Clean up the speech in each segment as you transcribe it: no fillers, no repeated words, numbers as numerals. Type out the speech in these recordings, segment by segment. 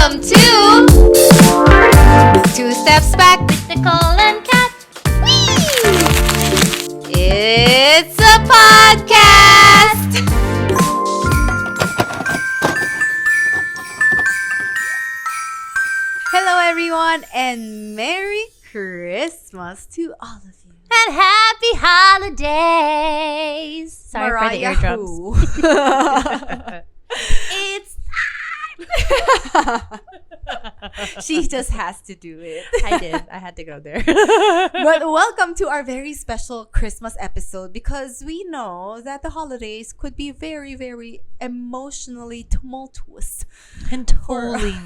Welcome to Two Steps Back with Nicole and Kat. It's a podcast. Hello everyone and Merry Christmas to all of you. And happy holidays. Sorry for the eardrums. It's she just has to do it. I did. I had to go there. But welcome to our very special Christmas episode because we know that the holidays could be very, very emotionally tumultuous And tolling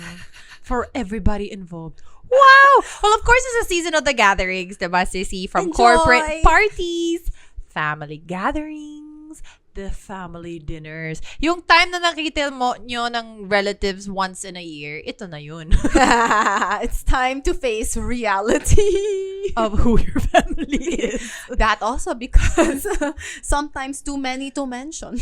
for everybody involved. Wow! Well, of course, it's a season of the gatherings, diba, Sissy? From Enjoy. Corporate parties, family gatherings, the family dinners. Yung time na nakita mo nyo ng relatives once in a year, ito na yun. It's time to face reality Of who your family is. That also because sometimes too many to mention.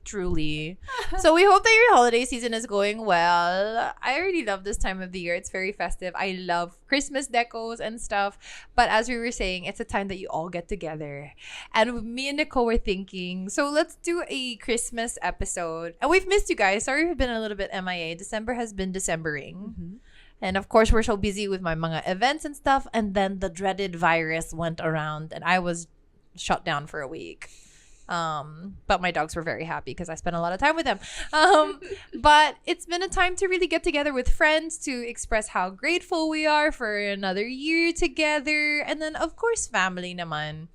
Truly. So we hope that your holiday season is going well. I really love this time of the year. It's very festive. I love Christmas decos and stuff. But as we were saying, it's a time that you all get together. And me and Nicole were thinking, so let's do a Christmas episode. And we've missed you guys. Sorry we've been a little bit MIA. December has been Decembering. Mm-hmm. And of course, we're so busy with my mga events and stuff. And then the dreaded virus went around and I was shut down for a week. But my dogs were very happy because I spent a lot of time with them. But it's been a time to really get together with friends to express how grateful we are for another year together. And then, of course, family naman.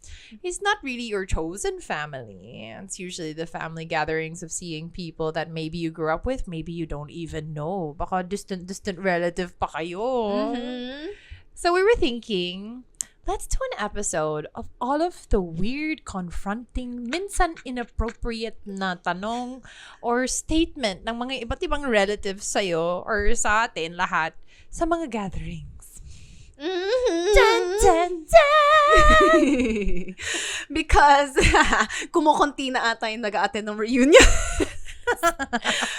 It's not really your chosen family. It's usually the family gatherings of seeing people that maybe you grew up with, maybe you don't even know. Baka distant relative pa kayo. Mm-hmm. So we were thinking, let's do an episode of all of the weird, confronting, minsan inappropriate na tanong or statement ng mga iba't ibang relatives sa'yo or sa atin lahat sa mga gatherings. Mm-hmm. Dun, dun, dun! Because kumukunti na ata yung nag-a-attend ng reunion.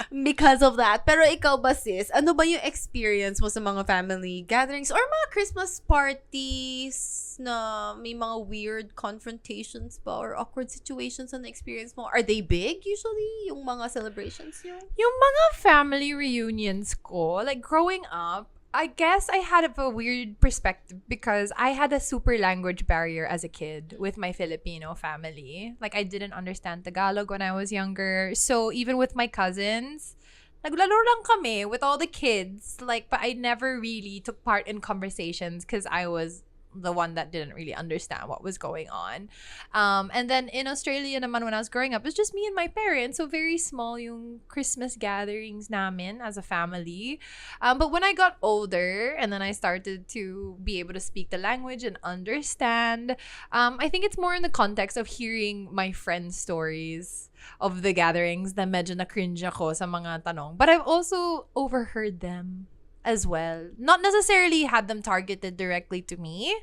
Because of that. Pero ikaw ba, sis? Ano ba yung experience mo sa mga family gatherings or mga Christmas parties na may mga weird confrontations ba or awkward situations na experience mo? Are they big usually, yung mga celebrations nyo? Yung mga family reunions ko, like growing up, I guess I had a weird perspective because I had a super language barrier as a kid with my Filipino family. Like, I didn't understand Tagalog when I was younger. So, even with my cousins, naglaro lang kami with all the kids. Like, but I never really took part in conversations because I was the one that didn't really understand what was going on. And then in Australia naman when I was growing up, it was just me and my parents. So very small yung Christmas gatherings namin as a family. But when I got older and then I started to be able to speak the language and understand, I think it's more in the context of hearing my friends' stories of the gatherings na medyo na-cringe ako sa mga tanong. But I've also overheard them as well. Not necessarily had them targeted directly to me.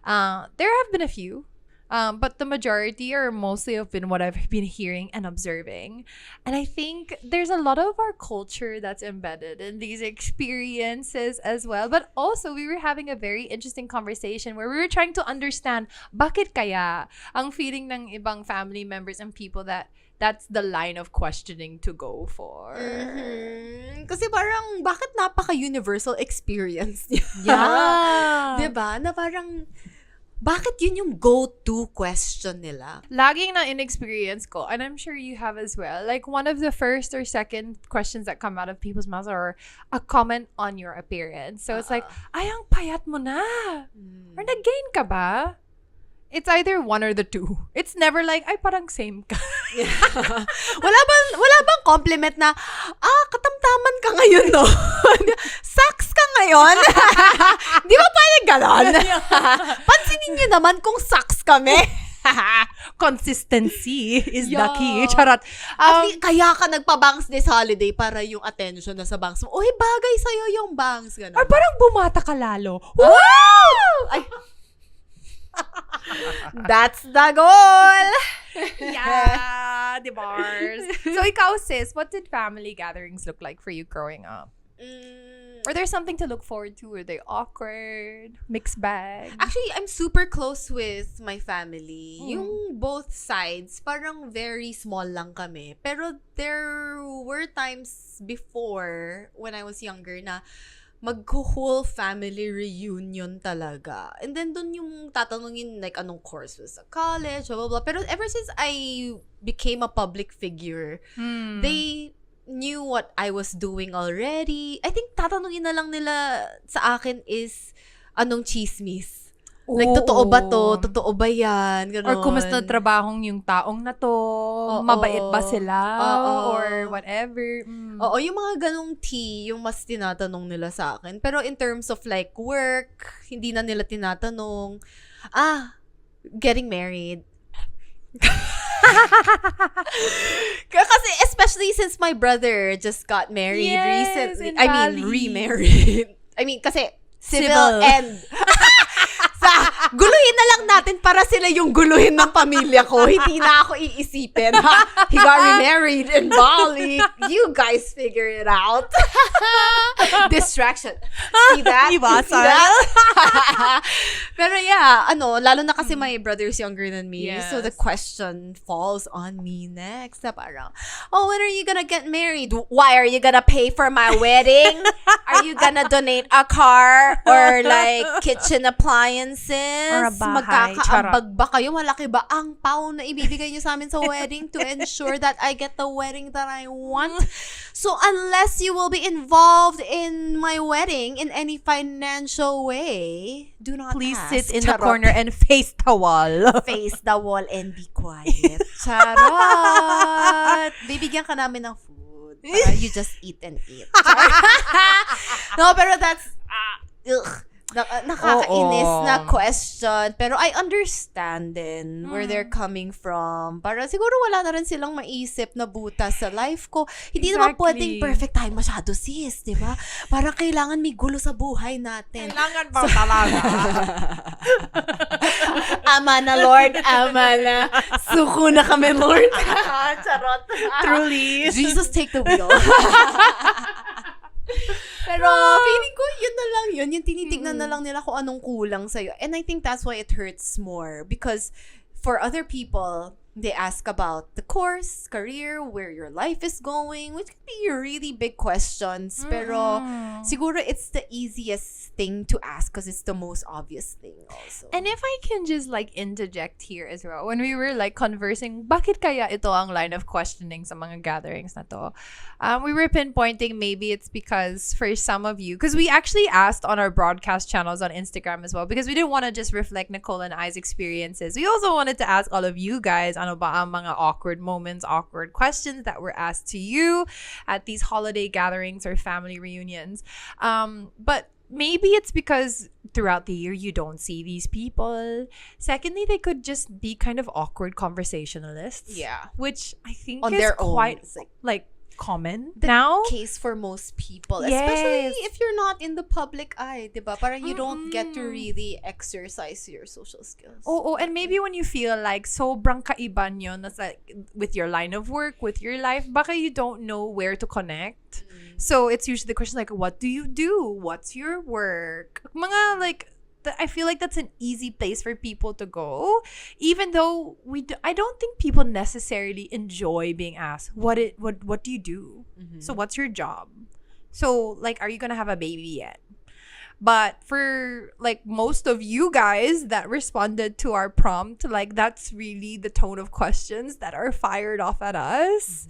There have been a few. But the majority or mostly have been what I've been hearing and observing. And I think there's a lot of our culture that's embedded in these experiences as well. But also, we were having a very interesting conversation where we were trying to understand bakit kaya ang feeling ng ibang family members and people that's the line of questioning to go for. Mm-hmm. Kasi parang, bakit napaka-universal experience niya? Yeah. Diba? Na parang, bakit yun yung go-to question nila? Laging na in-experience ko, and I'm sure you have as well, like one of the first or second questions that come out of people's mouths are a comment on your appearance. So it's like, ay, ang payat mo na. Or nag-gain ka ba? It's either one or the two. It's never like, ay, parang same ka. Yeah. wala bang compliment na, katamtaman ka ngayon, no? Sucks ka ngayon? Di ba pwede ganon? Pansinin nyo naman kung sucks kami. Consistency is the key. Charot. Kaya ka nagpa-bangs this holiday para yung attention na sa bangs mo. Uy, bagay sa'yo yung bangs. Ganon. Or parang bumata ka lalo. Wow! Ay. That's the goal! Yeah, the bars. So ikaw, sis, what did family gatherings look like for you growing up? Or there's something to look forward to? Are they awkward? Mixed bag? Actually, I'm super close with my family. Yung both sides, parang very small lang kami. Pero there were times before, when I was younger, na mag-whole family reunion talaga. And then dun yung tatanungin, like, anong course was sa college, blah, blah, blah. Pero ever since I became a public figure, they knew what I was doing already. I think tatanungin na lang nila sa akin is, anong chismis? Like, totoo ba to? Totoo ba yan? Ganon. Or kumusta trabahong yung taong na to? Mabait ba sila? Or whatever? Oo, yung mga ganong tea, yung mas tinatanong nila sa akin. Pero in terms of like work, hindi na nila tinatanong. Getting married. Kasi especially since my brother just got married recently. Remarried. Kasi civil and guluhin na lang natin para sila yung guluhin ng pamilya ko. Hindi na ako iisipin. He got remarried in Bali. You guys figure it out. Distraction. See that? Pero yeah, lalo na kasi my brother's younger than me. Yes. So the question falls on me next. Na parang, when are you gonna get married? Why are you gonna pay for my wedding? Are you gonna donate a car or like kitchen appliances? Or a bahay. Magkakaambag ba kayo? Malaki ba ang pao na ibibigay niyo sa amin sa wedding to ensure that I get the wedding that I want? So unless you will be involved in my wedding in any financial way, do not Please ask. sit in the corner and face the wall. Face the wall and be quiet. Charot! Bibigyan ka namin ng food. You just eat and eat. No, pero that's nakakainis na question. Pero I understand din where they're coming from. Para siguro wala na rin silang maisip na butas sa life ko. Hindi naman pwedeng perfect tayo masyado, sis, di ba? Parang kailangan may gulo sa buhay natin. Kailangan ba talaga? Ama na, Lord. Ama na. Suko na kami, Lord. Charot. Truly. Jesus, take the wheel. Pero feeling ko yun na lang yun. Yung tinitignan na lang nila kung anong kulang sa'yo. And I think that's why it hurts more. Because for other people, they ask about the course, career, where your life is going, which could be really big questions. Pero siguro it's the easiest thing to ask because it's the most obvious thing also. And if I can just like interject here as well, when we were like conversing, bakit kaya ito ang line of questioning sa mga gatherings na to? We were pinpointing maybe it's because for some of you, because we actually asked on our broadcast channels on Instagram as well, because we didn't want to just reflect Nicole and I's experiences. We also wanted to ask all of you guys, ano ba ang mga awkward moments, awkward questions that were asked to you at these holiday gatherings or family reunions. But maybe it's because throughout the year you don't see these people. Secondly, they could just be kind of awkward conversationalists. Yeah. Which I think on is their quite own. like common The now. Case for most people. Yes. Especially if you're not in the public eye, diba? Parang you don't get to really exercise your social skills. Oh, and maybe when you feel like sobrang kaiba nyo na sa, with your line of work, with your life, baka you don't know where to connect. So it's usually the question like, what do you do? What's your work? Mga like, I feel like that's an easy place for people to go, even though I don't think people necessarily enjoy being asked what do you do? So what's your job? So like, are you gonna have a baby yet? But for like most of you guys that responded to our prompt, like that's really the tone of questions that are fired off at us.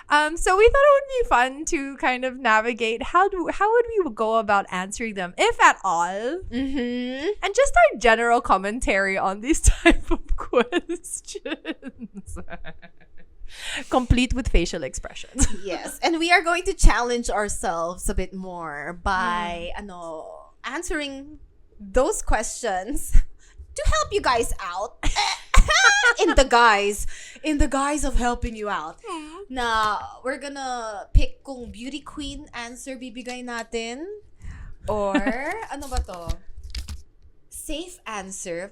So we thought it would be fun to kind of navigate how would we go about answering them, if at all, and just our general commentary on these type of questions. Complete with facial expressions. Yes, and we are going to challenge ourselves a bit more by answering those questions to help you guys out. in the guise of helping you out. Na we're gonna pick kung beauty queen answer bibigay natin or ano ba to? Safe answer,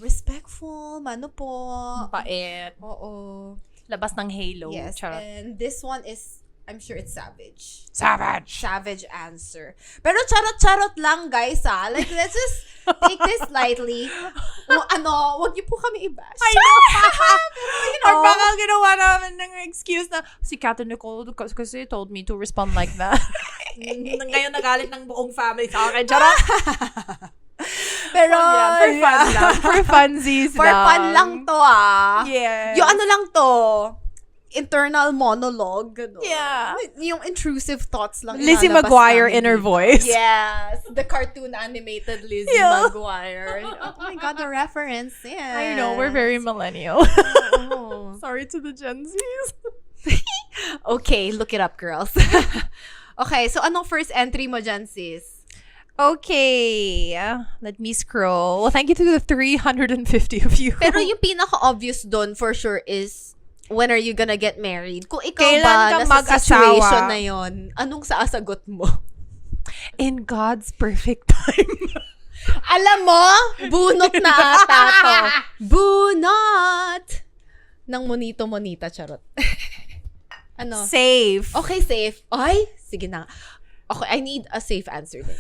respectful, po. Bait. Oo. Labas ng halo. Yes, Charot. and this one is I'm sure it's savage. Savage. Savage answer. Pero charot-charot lang, guys, ha? Like, let's just take this lightly. Wag niyo po kami i-bash. I know. Or baka ginawa namin ng excuse na si Kat and Nicole kasi told me to respond like that. Ngayon nagalit ng buong family sa akin. Charot. Pero, for fun lang. For funsies for lang. fun lang to, ah. Yes. Yung ano lang to, internal monologue. Ano? Yeah. Yung intrusive thoughts lang. Lizzie inalabas McGuire namin in her dito. voice. Yes. The cartoon animated Lizzie McGuire. Oh my God, the reference. Yes. I know, we're very millennial. Oh. Sorry to the Gen Zs. Okay, look it up, girls. Okay, so anong first entry mo dyan, sis? Okay. Let me scroll. Well, thank you to the 350 of you. Pero yung pinaka-obvious doon for sure is, when are you gonna get married? Kung ikaw Kailan ba ka nasa mag-asawa? situation na yon, anong sasagot mo? In God's perfect time. Alam mo, bunot na ata to. Bunot! Nang monito-monita, charot. Ano? Safe. Okay, safe. Ay, sige na. Okay, I need a safe answer din.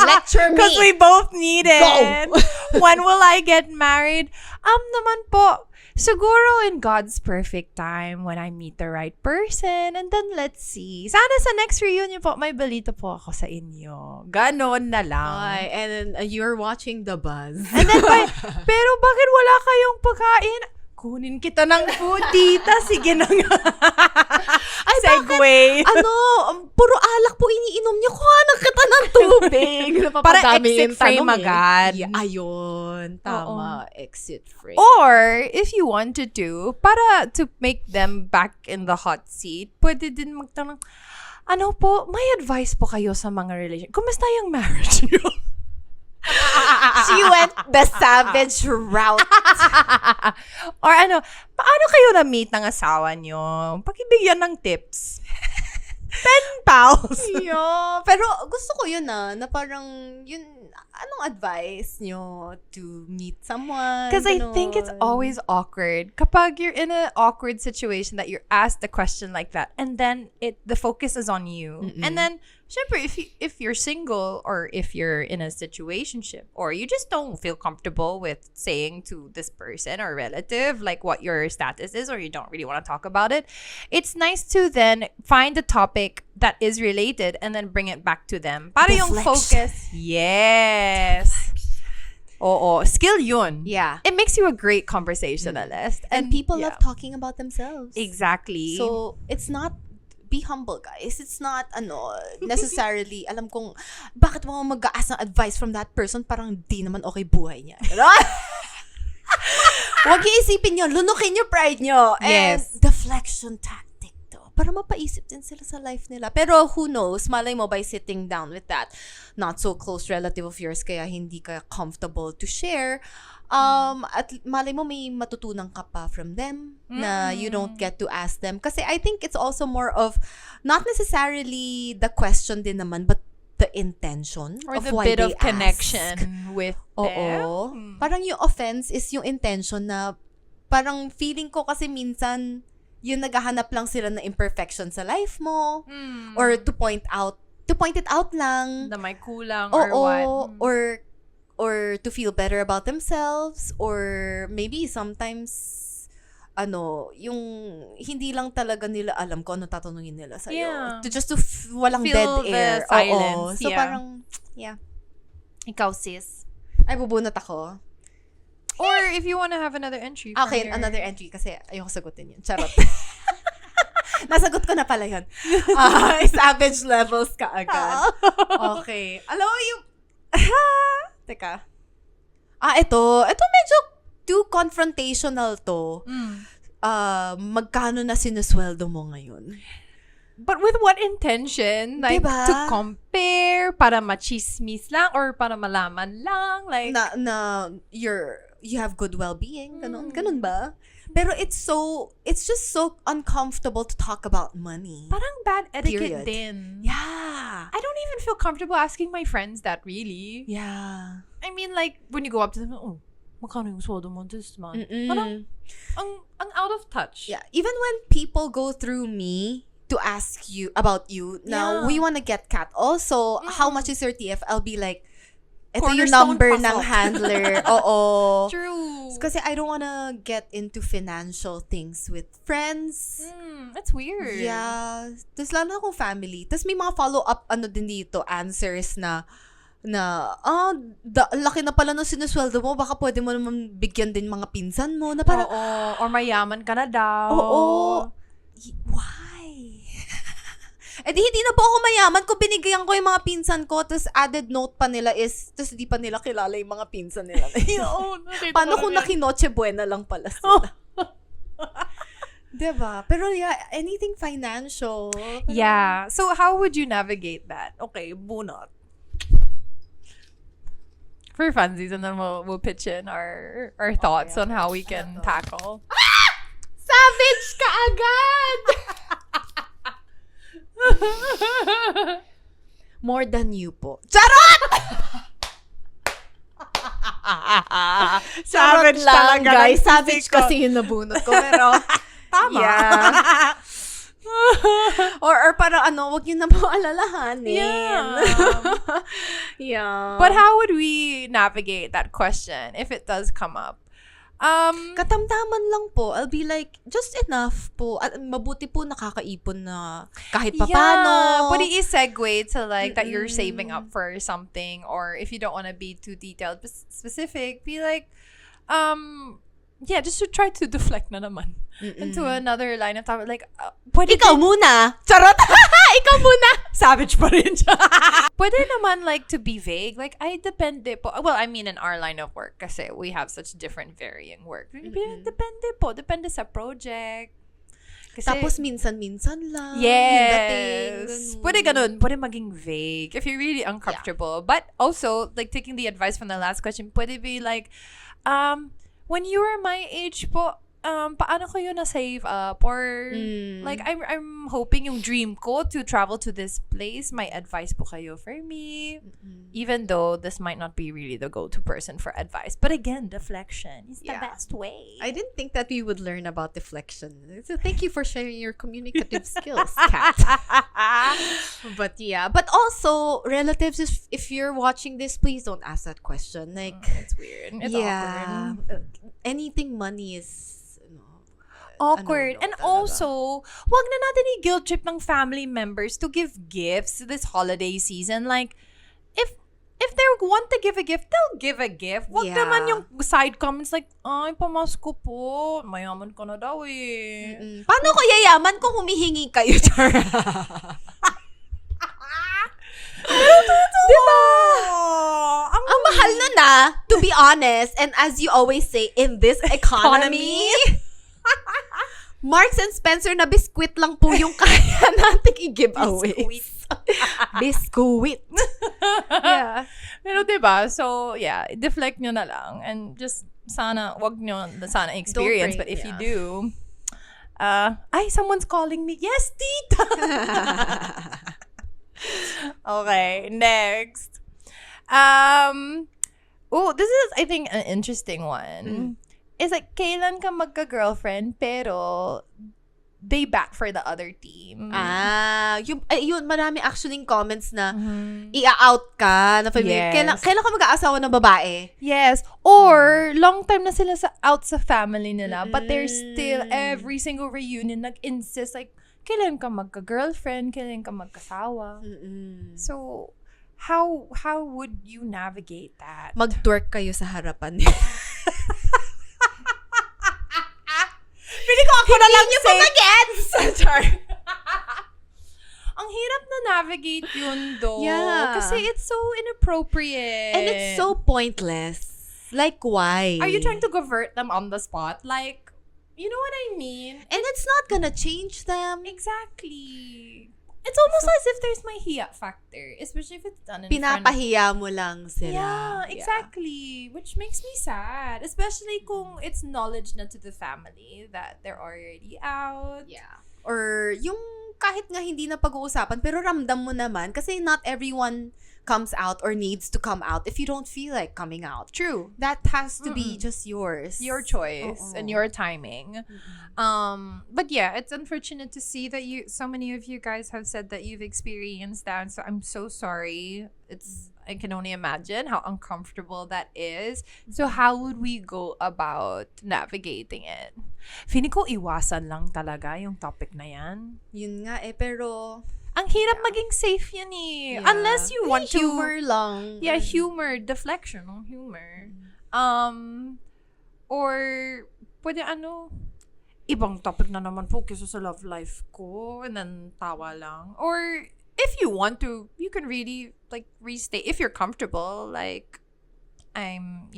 Lecture me. Because we both need it. Go! When will I get married? Naman po. Siguro in God's perfect time when I meet the right person. And then let's see. Sana sa next reunion po, may balita po ako sa inyo. Ganon na lang. Ay, and then you're watching The Buzz. And then, pero bakit wala kayong pagkain? Kunin kita ng food, tita. Sige na nga. Ay, segue. Puro alak po iniinom niyo. Kuhanan kita ng tubig. Para exit frame agad. Yeah, ayun. Tama. Oo. Exit frame. Or, if you wanted to, para to make them back in the hot seat, pwede din magtanong, ano po, may advice po kayo sa mga relation? Kumusta yung marriage niyo? She went the savage route. Or paano kayo na-meet ng asawa niyo? Pakibigyan ng tips. Pen pals. Pero gusto ko yun na parang, yun, anong advice nyo to meet someone? Because I think it's always awkward. Kapag you're in an awkward situation that you're asked a question like that, and then the focus is on you. Mm-mm. And then, syempre, if you're single, or if you're in a situationship, or you just don't feel comfortable with saying to this person or relative, like what your status is, or you don't really want to talk about it, it's nice to then find a topic that is related and then bring it back to them. Para yung focus. Yes. Oo. Skill yun. Yeah. It makes you a great conversationalist. And people love talking about themselves. Exactly. So, it's not, be humble, guys. It's not, necessarily, alam kong, bakit mo mag-a-ask ng advice from that person, parang di naman okay buhay niya. Huwag niyo isipin yun. Lunukin yung pride niyo. Yes. And deflection tactic to. Para mapaisip din sila sa life nila. Pero who knows, malay mo by sitting down with that not so close relative of yours, kaya hindi ka comfortable to share, at malay mo may matutunan ka pa from them na you don't get to ask them. Kasi I think it's also more of, not necessarily the question din naman, but the intention or of the why bit they of connection ask. with Oo. them. Parang yung offense is yung intention na, parang feeling ko kasi minsan, yung naghahanap lang sila na imperfection sa life mo, or to point it out lang. Na may kulang or what. Or to feel better about themselves, or maybe sometimes yung hindi lang talaga nila alam kung ano tatanungin nila sa'yo. Yeah. To walang Feel dead the air. silence. So parang, Ikaw, sis. ay, bubunot ako. Or if you want to have another entry. Okay, another entry kasi ayoko sagutin yun. Charot. Nasagot ko na pala yun. Savage levels ka agad. Okay. Alam mo yung... Teka. Ito medyo too confrontational to. Magkano na sinusweldo mo ngayon? But with what intention? Like, diba? to compare, para machismis lang, or para malaman lang? Like, you have good well-being. Ganun ba? Pero it's just so uncomfortable to talk about money. Parang bad etiquette Period. din. Yeah. I don't even feel comfortable asking my friends that, really. Yeah. I mean, like, when you go up to them, magkano yung sweldo mo this month? Parang, ang out of touch. Yeah. Even when people go through me to ask you about you. Now, we wanna get Kat. Also, how much is your TF? I'll be like, ito yung Cornerstone number pasok. ng handler. Oo. True. Kasi I don't wanna get into financial things with friends. That's weird. Yeah. Tapos lalo na kung family. Tapos may mga follow-up din dito, answers na laki na pala ng sinusweldo mo, baka pwede mo naman bigyan din mga pinsan mo na parang, Or mayaman ka na daw. oo. Why? Eh di hindi na po ako mayaman kung binigyan ko yung mga pinsan ko, tapos added note pa nila is, tapos di pa nila kilala yung mga pinsan nila. Paano kung nakinoche buena lang pala sila? Diba? Pero yeah, anything financial. Yeah. So how would you navigate that? Okay, bunot. For funsies, and then we'll pitch in our thoughts on how we can tackle. Savage ka agad! More than you po. Charot! Savage Charot lang, talaga ng guys. Savage physical. kasi yung nabunot ko. Pero, Tama. yeah. or parang wag yun na po alalahanin. Yeah. But how would we navigate that question if it does come up? Katamtaman lang po. I'll be like, just enough po. At mabuti po nakakaipon na kahit papano. Pwede i-segue to like that you're saving up for something, or if you don't want to be too detailed, specific, be like, just to try to deflect na naman into another line of thought. Like, pwede Ikaw muna. Charot! Ikaw muna! Savage pa rin siya. Pwede naman like to be vague. Like, ay, depende po. Well, I mean in our line of work kasi we have such different varying work. Depende po. Depende sa project. Kasi, Tapos minsan-minsan lang. yes. Pwede ganun. Pwede maging vague if you're really uncomfortable. But also, like taking the advice from the last question, pwede be like, when you were my age po, paano ko yun na-save up? Or, like, I'm hoping yung dream ko to travel to this place. May advice po kayo for me. Even though this might not be really the go-to person for advice. But again, deflection is the best way. I didn't think that we would learn about deflection. So thank you for sharing your communicative skills, Kat. But yeah. But also, relatives, if you're watching this, please don't ask that question. Like, It's weird. It's awkward. Anything money is Awkward. And also, wag na natin i-guilt trip ng family members to give gifts this holiday season. Like, if they want to give a gift, they'll give a gift. Wag naman yung side comments like, ay, pamasko po. Mayaman ka na daw eh. Paano ko yayaman kung humihingi kayo? Diba? Ang mahal nun to be honest. And as you always say, in this economy, Marks and Spencer na biskwit lang po yung kaya natin i-give away. Biskuit. Yeah. Pero diba? So, yeah, deflect nyo na lang. And just, wag nyo sana experience. But if you do, someone's calling me. Yes, tita! Okay, next. This is, I think, an interesting one. It's like, kailan ka magka-girlfriend, pero they bat for the other team. Yun, marami actually comments na i-out ka na family. Yes. Kailan ka mag-aasawa ng babae? Yes. Or, long time na sila out sa family nila, but they're still, every single reunion, nag-insist, like, kailan ka magka-girlfriend, kailan ka magkasawa. So, how would you navigate that? Mag-twerk kayo sa harapan nila. Pili ko ako na lang Hindi pa mag-gets! Ang hirap na navigate yun, though. Yeah. Kasi it's so inappropriate. And it's so pointless. Like, why? Are you trying to convert them on the spot? Like, you know what I mean? And it's not gonna change them. Exactly. It's almost as if there's my hiya factor, especially if it's done in front of... Pinapahiya mo lang sila. Yeah, exactly. Which makes me sad. Especially kung it's knowledge na to the family that they're already out. Yeah. Or yung kahit nga hindi na pag-uusapan, pero ramdam mo naman, kasi not everyone comes out or needs to come out if you don't feel like coming out. True. That has to be just yours. Your choice and your timing. But yeah, it's unfortunate to see that so many of you guys have said that you've experienced that. So I'm so sorry. I can only imagine how uncomfortable that is. So how would we go about navigating it? Feeling ko iwasan lang talaga yung topic na yan. Yun nga pero ang hirap maging safe yan eh. Yeah. Unless you want humor lang. Yeah, humor, deflection ng humor. Or pwede ibang topic na naman po kaysa sa love life ko, and then tawa lang. Or if you want to, you can really like restate if you're comfortable, like I'm,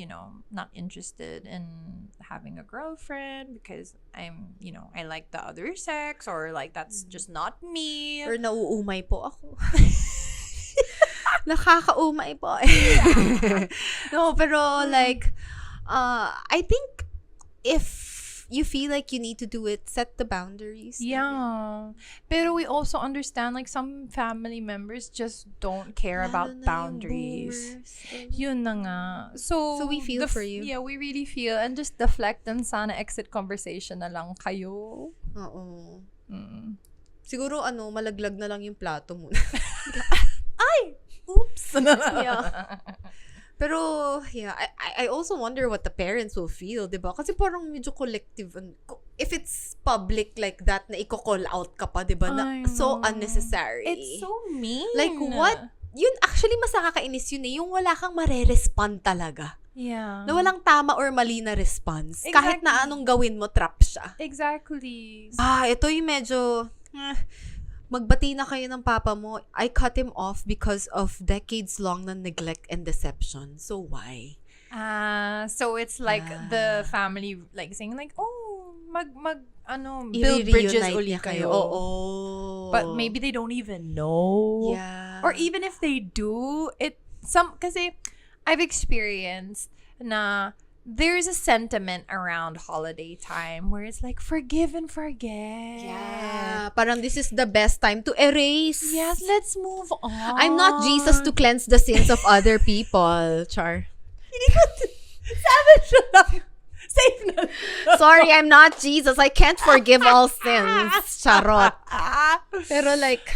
not interested in having a girlfriend because I'm, I like the other sex, or like that's just not me. Or nauumay po ako. Nakakaumay po. No, pero like, I think if you feel like you need to do it, set the boundaries. Yeah. Pero we also understand like some family members just don't care about boundaries. Yun na nga. So we feel for you. Yeah, we really feel. And just deflect and sana exit conversation na lang kayo. Oo. Siguro malaglag na lang yung plato muna. Ay! Oops! Yeah. Pero, yeah, I also wonder what the parents will feel, diba? Kasi parang medyo collective. If it's public like that, na i-call out ka pa, diba? Na, so unnecessary. It's so mean. Like, what? Yun, actually, mas nakakainis yun eh. Yung wala kang marerespond talaga. Yeah. Na walang tama or mali na response. Exactly. Kahit na anong gawin mo, trap siya. Exactly. Ito yung medyo... magbati na kayo ng papa mo. I cut him off because of decades-long na neglect and deception. So, why? So it's like the family like saying like, oh, build bridges uli kayo. Oo. But maybe they don't even know. Yeah. Or even if they do, kasi I've experienced na there's a sentiment around holiday time where it's like, forgive and forget. Yeah. Parang this is the best time to erase. Yes, let's move on. I'm not Jesus to cleanse the sins of other people. Char. Savage lang. Safe na. Sorry, I'm not Jesus. I can't forgive all sins. Charot. Pero like...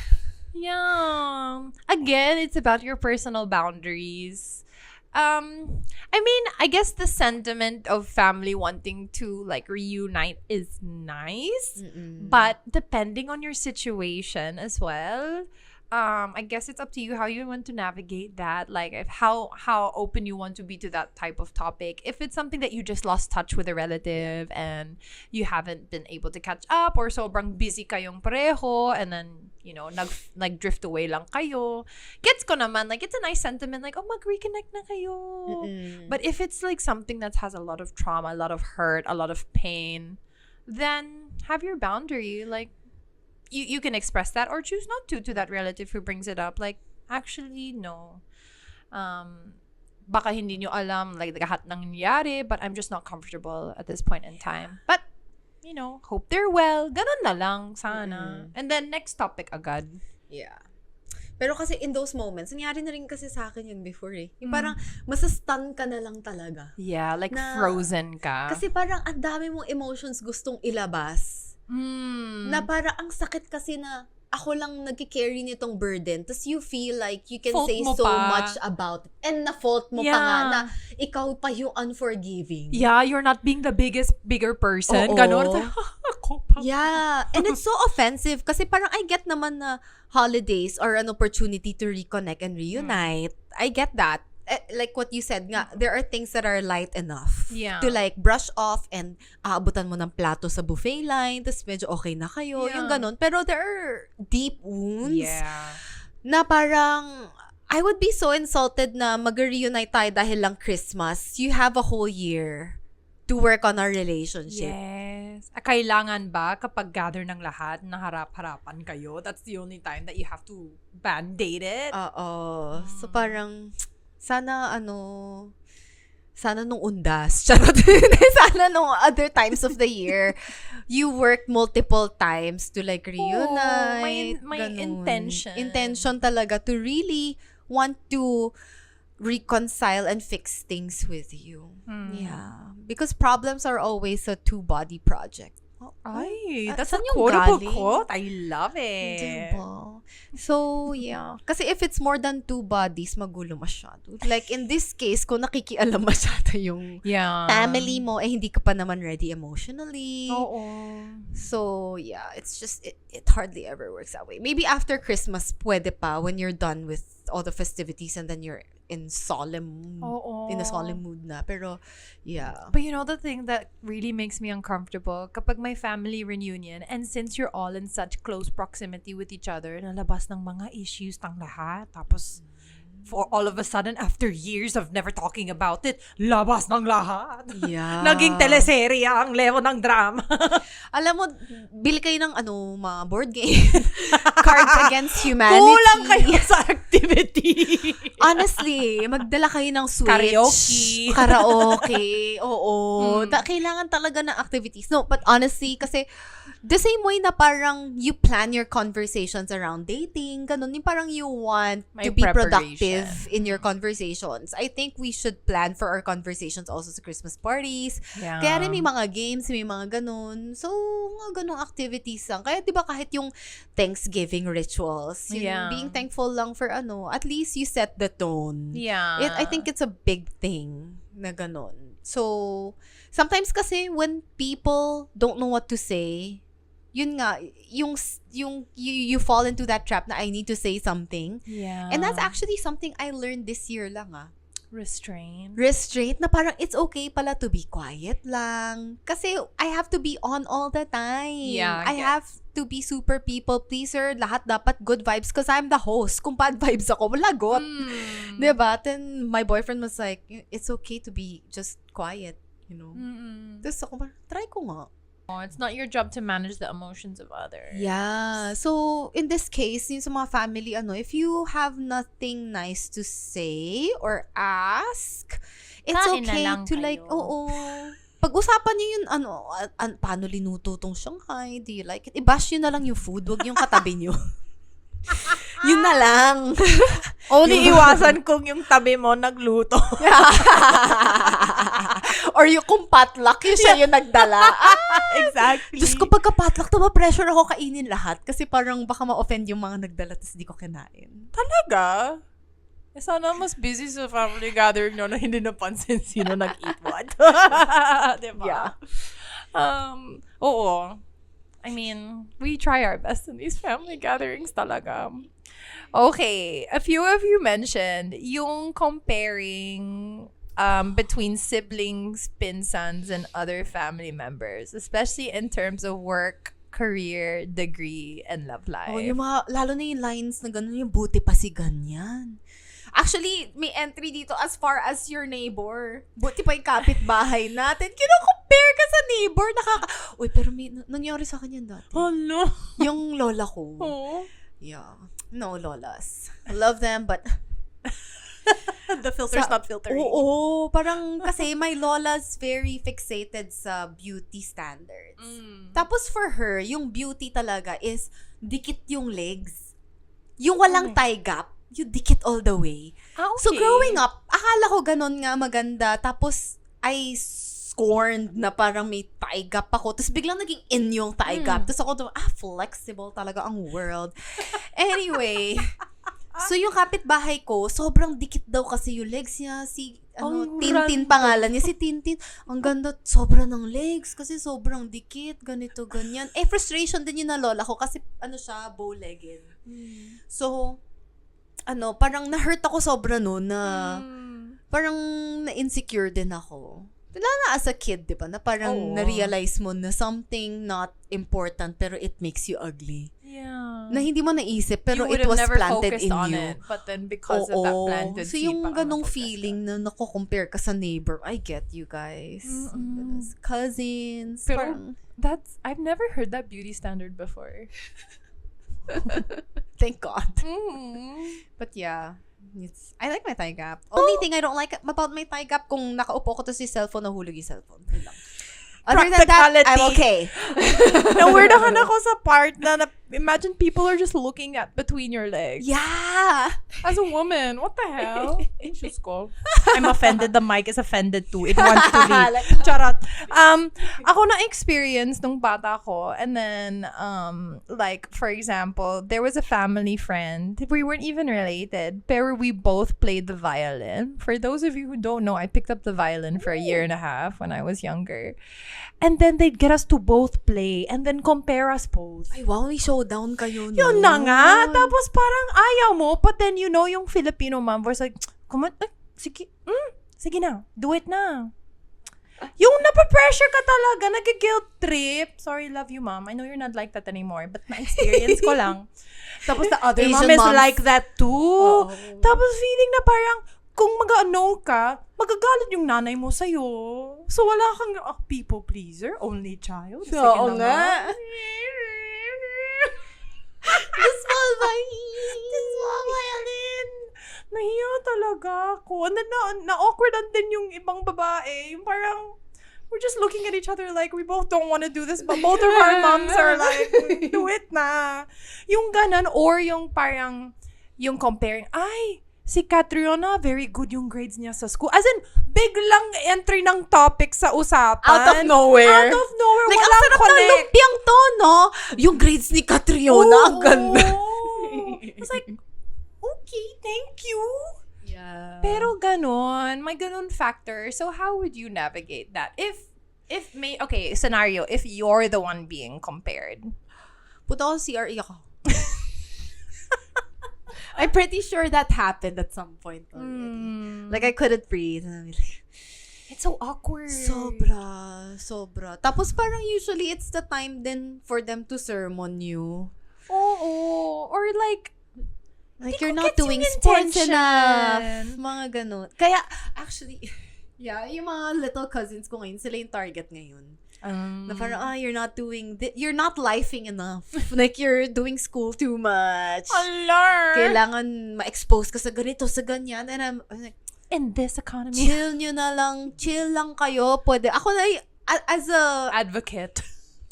Yeah. Again, it's about your personal boundaries. I mean, I guess the sentiment of family wanting to like reunite is nice, but depending on your situation as well, I guess it's up to you how you want to navigate that. Like how open you want to be to that type of topic. If it's something that you just lost touch with a relative and you haven't been able to catch up, or sobrang busy kayong pareho, and then nag drift away lang kayo. Gets ko naman, like it's a nice sentiment, like mag-reconnect na kayo. But if it's like something that has a lot of trauma, a lot of hurt, a lot of pain, then have your boundary. Like you can express that or choose not to that relative who brings it up. Like, actually, no. Baka hindi nyo alam, like, lahat ng nangyari, but I'm just not comfortable at this point in time. But, hope they're well. Ganun na lang, sana. And then, next topic agad. Yeah. Pero kasi in those moments, nangyari na rin kasi sa akin yun before eh. Yung parang, masastun ka na lang talaga. Yeah, like frozen ka. Kasi parang ang dami mong emotions gustong ilabas. Na parang ang sakit kasi na ako lang nagki-carry nitong burden. Tapos you feel like you can fault say so much about it. And na-fault mo pa nga na ikaw pa yung unforgiving. Yeah, you're not being the bigger person. Ganon. Ako pa. Yeah. And it's so offensive kasi parang I get naman na holidays are an opportunity to reconnect and reunite. I get that. Like what you said nga, there are things that are light enough to like brush off and aabutan mo ng plato sa buffet line, tapos medyo okay na kayo, yung ganon. Pero there are deep wounds na parang I would be so insulted na mag-reunite tayo dahil lang Christmas. You have a whole year to work on our relationship. Yes. Kailangan ba kapag gather ng lahat, na harap-harapan kayo, that's the only time that you have to band-aid it? Oo. So parang sana nung undas. Charot. Sana nung other times of the year, you work multiple times to like reunite. May intention. Intention talaga to really want to reconcile and fix things with you. Yeah. Because problems are always a two-body project. Ay, that's a saan yung quotable galing? quote. I love it. Diba? So, yeah. Kasi if it's more than two bodies, magulo masyado. Like, in this case, kung nakikialam masyado yung family mo, hindi ka pa naman ready emotionally. Oo. So, yeah. It's just, it hardly ever works that way. Maybe after Christmas, pwede pa, when you're done with all the festivities and then you're in a solemn mood na. Pero, yeah. But you know the thing that really makes me uncomfortable? Kapag may family reunion, and since you're all in such close proximity with each other, nalabas ng mga issues ng lahat. Tapos, for all of a sudden, after years of never talking about it, labas ng lahat. Yeah. Naging teleserye ang level ng drama. Alam mo, bili kayo ng mga board game. Cards Against Humanity. Kulang kayo sa activity. Honestly, magdala kayo ng Switch. Karaoke. Oo. Kailangan talaga ng activities. No, but honestly, kasi the same way na parang you plan your conversations around dating, ganun, yung parang you want to be productive in your conversations. I think we should plan for our conversations also sa Christmas parties. Yeah. Kaya rin may mga games, may mga ganun. So, mga ganung activities lang. Kaya diba kahit yung Thanksgiving rituals, yung being thankful lang for at least you set the tone. Yeah. I think it's a big thing na ganun. So, sometimes kasi when people don't know what to say, yun nga, you fall into that trap na I need to say something. Yeah. And that's actually something I learned this year lang Restraint na parang it's okay pala to be quiet lang. Kasi I have to be on all the time. Yeah, I have to be super people pleaser. Lahat dapat good vibes because I'm the host. Kung bad vibes ako, lagot. Diba? Then my boyfriend was like, it's okay to be just quiet, you know. Tapos ako, try ko nga. It's not your job to manage the emotions of others. Yeah. So, in this case, yung sa mga family, if you have nothing nice to say or ask, it's Kain na okay lang to kayo. Pag-usapan niyo yun, paano linuto tong Shanghai? Do you like it? I-bash nyo na lang yung food, wag yung katabi nyo. Yun na lang. Only iwasan kung yung tabi mo nagluto. Or yung kung potluck, yung siya yung nagdala. Exactly. Diyos ko, pagka potluck, pressure ako kainin lahat. Kasi parang baka ma-offend yung mga nagdala tapos di ko kinain. Talaga? Sana mas busy sa family gathering no na hindi napansin sino nag-eat what. Diba? Yeah. Oo. I mean, we try our best in these family gatherings talaga. Okay. A few of you mentioned yung comparing between siblings, pinsans, and other family members, especially in terms of work, career, degree, and love life. Oh, yung lalo na yung lines na gano'n, yung buti pa si ganyan. Actually, may entry dito as far as your neighbor. Buti pa yung kapitbahay natin. Kino-compare ka sa neighbor. Uy, pero may nangyari sa akin yan dati. Oh, no. Yung lola ko. Oh. Yeah. No, lolas. I love them, but the filter's not filtering. Oo. Parang kasi my lola's very fixated sa beauty standards. Tapos for her, yung beauty talaga is dikit yung legs. Yung walang thigh gap. You dikit all the way. Okay. So, growing up, akala ko ganun nga maganda. Tapos, I scorned na parang may thigh gap ako. Tapos, biglang naging in yung thigh gap. Tapos ako, flexible talaga ang world. Anyway, so yung kapitbahay ko, sobrang dikit daw kasi yung legs niya. Tintin pangalan niya. Si Tintin, ang ganda, sobra ng legs kasi sobrang dikit, ganito, ganyan. Frustration din yun na lola ko kasi, siya, bow-legged. So, parang na-hurt ako sobra noon na parang na-insecure din ako. Wala na as a kid, di ba? Na parang na-realize mo na something not important pero it makes you ugly. Yeah. Na hindi mo naisip pero you it was never planted in on you. It, but then because of that planted so yung ganong feeling na nako-compare ka sa neighbor, I get you guys. Cousins. Pero I've never heard that beauty standard before. Thank God. But yeah, I like my thigh gap. Only thing I don't like about my thigh gap, kung nakaupo ko to si cellphone, nahulog yung cellphone. Other than that, I'm okay. Naweirdahan ako sa part na imagine people are just looking at between your legs. Yeah. As a woman, what the hell? Just go. I'm offended. The mic is offended too. It wants to leave. Charot. Ako na-experience nung bata ko. And then, like, for example, there was a family friend. We weren't even related. Pero we both played the violin. For those of you who don't know, I picked up the violin for a year and a half when I was younger. And then they'd get us to both play and then compare us both. Ay, wow, may showdown kayo nun. Yun na nga. Tapos parang ayaw mo. But then, yung Filipino mom was like, sige, sige na. Do it na. Yung napapressure ka talaga. Nag-guilt trip. Sorry, love you, mom. I know you're not like that anymore. But na-experience ko lang. Tapos the other Asian mom is moms. like that too. Oh. Tapos feeling na parang, kung mag-ano ka, magagalit yung nanay mo sa'yo. So, wala kang people pleaser, only child. Sige Oo na nga. The small violin. Nahiya talaga ako. And then, na-awkward din yung ibang babae. Yung parang, we're just looking at each other like, we both don't want to do this, but both of our moms are like, do it na. Yung ganon, or yung parang, yung comparing, ay, si Catriona, very good yung grades niya sa school. As in, biglang entry ng topic sa usapan. Out of nowhere. Like, Ang walang sarap ng connect. lumpiang to, no? Yung grades ni Catriona, ang ganda. It's like, okay, thank you. Yeah. Pero ganon, may ganon factor. So how would you navigate that? Okay, scenario, if you're the one being compared. Puta ko sa CRE ako. I'm pretty sure that happened at some point already. Like, I couldn't breathe. And I'm like, It's so awkward. Sobra. Tapos parang usually it's the time then for them to sermon you. Oo. Or like You're ko not gets doing yung sports intention. enough. Mga ganun. Kaya, actually, yeah, yung mga little cousins ko ngayon, sila yung target ngayon. Na parang, you're not you're not lifing enough. Like, you're doing school too much. Alar. Kailangan ma-expose ka sa ganito, sa ganyan. And I'm like, In this economy. chill lang kayo. Pwede. Ako na,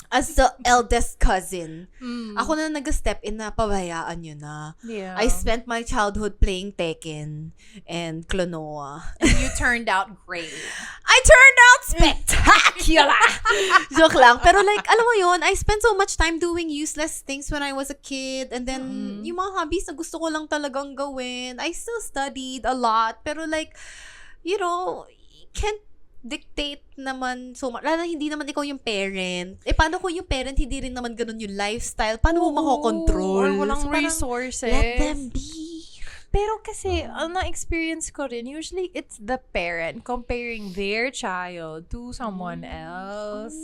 as the eldest cousin, ako na nag-step in na pabayaan nyo na. Yeah. I spent my childhood playing Tekken and Klonoa. And you turned out great. I turned out spectacular! Joke lang. Pero like, alam mo yun, I spent so much time doing useless things when I was a kid. And then, yung mga hobbies na gusto ko lang talagang gawin, I still studied a lot. Pero like, you can't dictate naman so much. Lalo hindi naman ikaw yung parent. Paano kung yung parent hindi rin naman ganun yung lifestyle? Paano mo makokontrol? Or walang So, parang, resources. let them be. Pero kasi, ang na-experience ko rin, usually it's the parent comparing their child to someone else.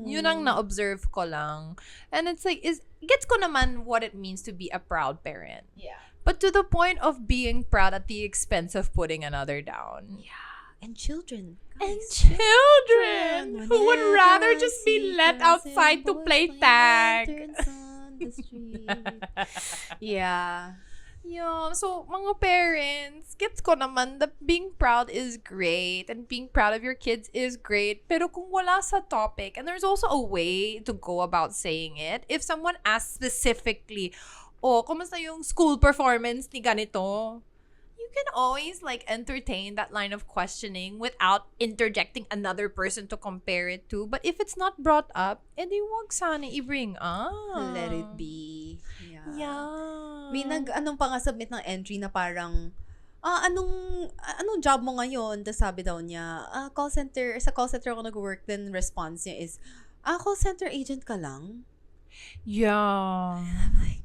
Yun ang na-observe ko lang. And it's like, gets ko naman what it means to be a proud parent. Yeah. But to the point of being proud at the expense of putting another down. Yeah. And children. And children who would rather just be let outside to play tag. Yeah. Yeah, so mga parents, gets ko naman that being proud is great and being proud of your kids is great. Pero kung wala sa topic, and there's also a way to go about saying it, if someone asks specifically, kumusta yung school performance ni ganito? You can always like entertain that line of questioning without interjecting another person to compare it to. But if it's not brought up, edi wag sana i-bring up. Let it be. Yeah. May anong pa nga submit ng entry na parang, anong job mo ngayon? Tapos sabi daw niya, call center, sa call center ako nag-work, then response niya is, call center agent ka lang? Yeah. I'm like,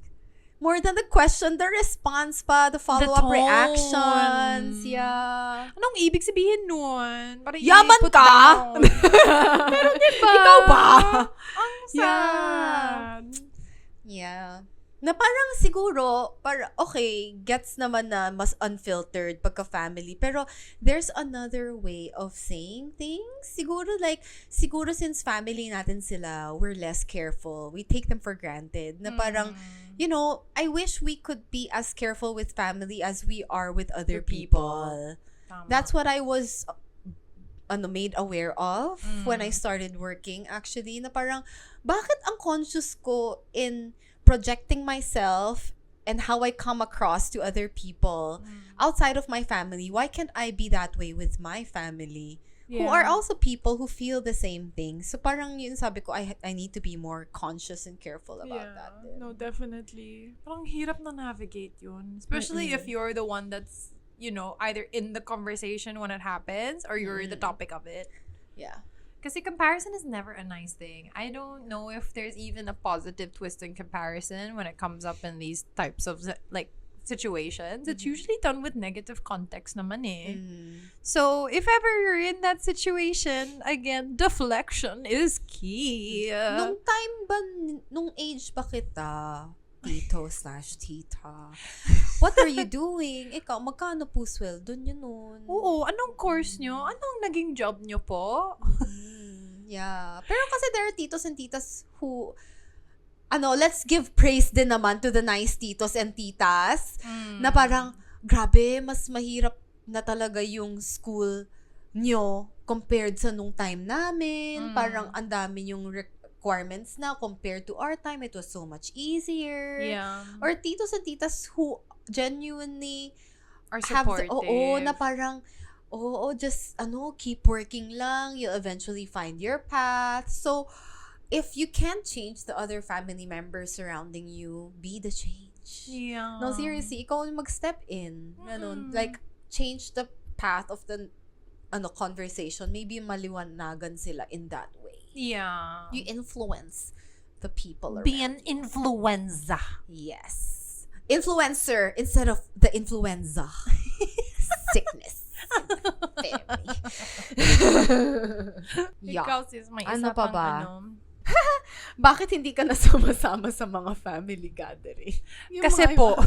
more than the question, the response pa, the follow-up tone. reactions. Yeah. Anong ibig sabihin nun? Parang Yaman i-put ka? down. Pero diba? Ikaw ba? Ang sad. Yeah. Na parang siguro, okay, gets naman na mas unfiltered pagka-family. Pero there's another way of saying things. Siguro since family natin sila, we're less careful. We take them for granted. Na parang, I wish we could be as careful with family as we are with other people. Tama. That's what I was made aware of when I started working actually. Na parang, bakit ang conscious ko in projecting myself and how I come across to other people outside of my family. Why can't I be that way with my family? Who are also people who feel the same thing. So parang yun sabi ko, I need to be more conscious and careful about that. No, definitely. Parang hirap na navigate yun. Especially if you're the one that's, either in the conversation when it happens or you're the topic of it. Yeah. Kasi comparison is never a nice thing. I don't know if there's even a positive twist in comparison when it comes up in these types of situations. It's usually done with negative context naman eh. So if ever you're in that situation, again, deflection is key. Nung age ba kita, tito/tita, what are you doing? Ikaw, magkano po sweldo nyo nun? Oo, anong course nyo? Anong naging job nyo po? Yeah. Pero kasi there are titos and titas who, let's give praise din naman to the nice titos and titas na parang, grabe, mas mahirap na talaga yung school nyo compared sa nung time namin. Parang ang dami yung requirements na compared to our time. It was so much easier. Yeah. Or titos and titas who genuinely are supportive. Na parang, just, keep working lang. You'll eventually find your path. So, if you can't change the other family members surrounding you, be the change. Yeah. No, seriously, ikaw yung mag-step in. Like, change the path of the conversation. Maybe maliwanagan sila in that way. Yeah. You influence the people around. Be an influenza. Yes. Influencer instead of the influenza. Sickness. Family. Ikaw sis, may isa pa pang ba? Bakit hindi ka na sumasama sa mga family gathering? Kasi po.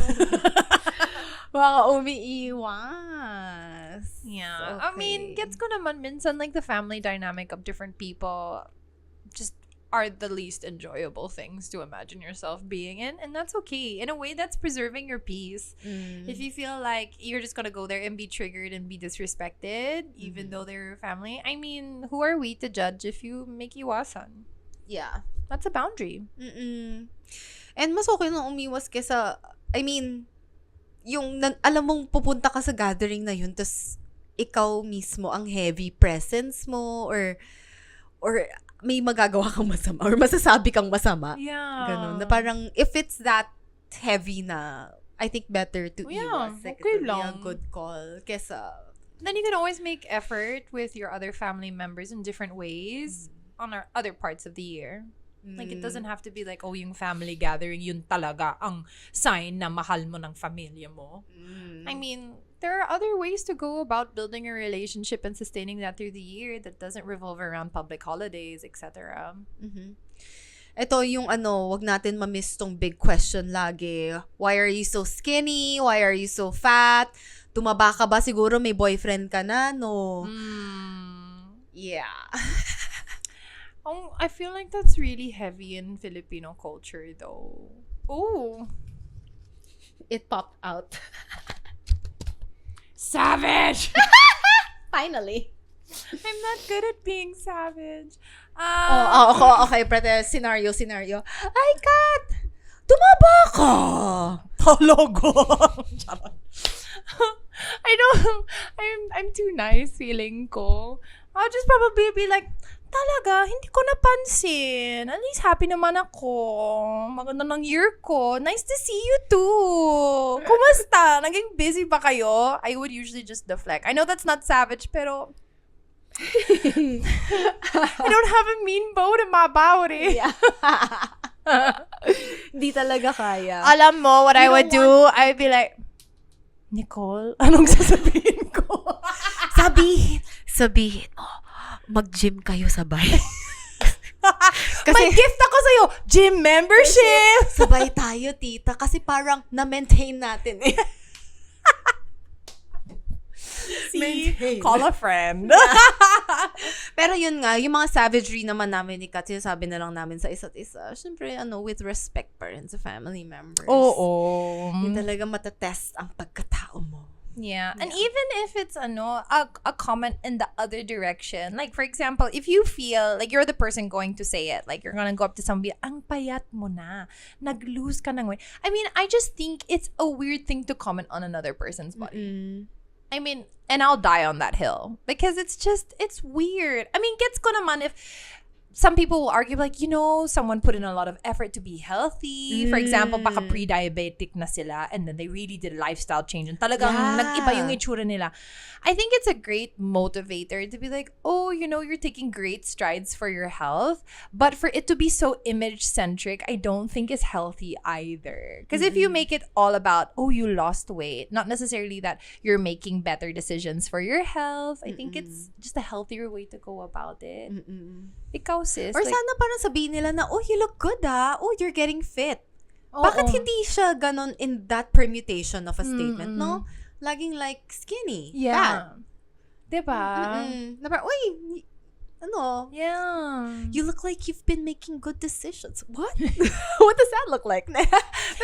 Mga umiiwas. Yeah. Okay. I mean, gets ko naman minsan like the family dynamic of different people just are the least enjoyable things to imagine yourself being in, and that's okay. In a way, that's preserving your peace. If you feel like you're just gonna go there and be triggered and be disrespected, even though they're your family, I mean, who are we to judge if you make iwasan? Yeah. That's a boundary. And mas okay nang umiwas kesa, I mean, yung alam mong pupunta ka sa gathering na yun, tas ikaw mismo ang heavy presence mo, or may magagawa kang masama or masasabi kang masama. Yeah. Ganun. Na parang, if it's that heavy na, I think better to iwas. Like, okay it would be lang. a good call. Kesa, then you can always make effort with your other family members in different ways on our other parts of the year. Like, it doesn't have to be like, yung family gathering, yun talaga ang sign na mahal mo ng familya mo. I mean, there are other ways to go about building a relationship and sustaining that through the year that doesn't revolve around public holidays, etc. Ito yung wag natin ma-miss tong big question lagi. Why are you so skinny? Why are you so fat? Tumaba ka ba? Siguro may boyfriend ka na, no? Yeah. I feel like that's really heavy in Filipino culture, though. Oh. It popped out. Savage! Finally. I'm not good at being savage. Okay, prete, scenario. Ay, Kat! Tumaba ka! Talaga! I'm too nice feeling ko. I'll just probably be like, talaga, hindi ko napansin. At least happy naman ako. Maganda ng year ko. Nice to see you too. Kumusta? Naging busy ba kayo? I would usually just deflect. I know that's not savage, pero I don't have a mean bone in my body. Yeah. Hindi talaga kaya. Alam mo, what I would do, I would be like, Nicole, anong sasabihin ko? Sabihin mo, mag-gym kayo sabay. May gift ako sa'yo, gym membership! Sabay tayo, tita. Kasi parang na-maintain natin eh. See? Call a friend. Pero yun nga, yung mga savagery naman namin ni Kat, sinasabi na lang namin sa isa't isa. Siyempre, with respect pa rin sa family members. Oo. Yung talaga matatest ang pagkatao mo. Yeah. And even if it's a comment in the other direction, like for example, if you feel like you're the person going to say it, like you're gonna go up to somebody, ang payat mo na, nag-lose ka ng weight. I mean, I just think it's a weird thing to comment on another person's body. I mean, and I'll die on that hill because it's weird. I mean, gets ko naman if some people will argue like, someone put in a lot of effort to be healthy. For example, baka pre-diabetic na sila and then they really did a lifestyle change and talagang nag-iba yung itsura nila. I think it's a great motivator to be like, oh, you're taking great strides for your health. But for it to be so image-centric, I don't think is healthy either. Because if you make it all about, oh, you lost weight, not necessarily that you're making better decisions for your health, I think it's just a healthier way to go about it. Ikaw, sis. Or like, sana parang sabihin nila na, oh, you look good oh, you're getting fit. Oo. Bakit hindi siya ganon in that permutation of a statement, no? Laging like skinny, fat. Diba? Na parang, uy, Yeah. you look like you've been making good decisions. What? What does that look like?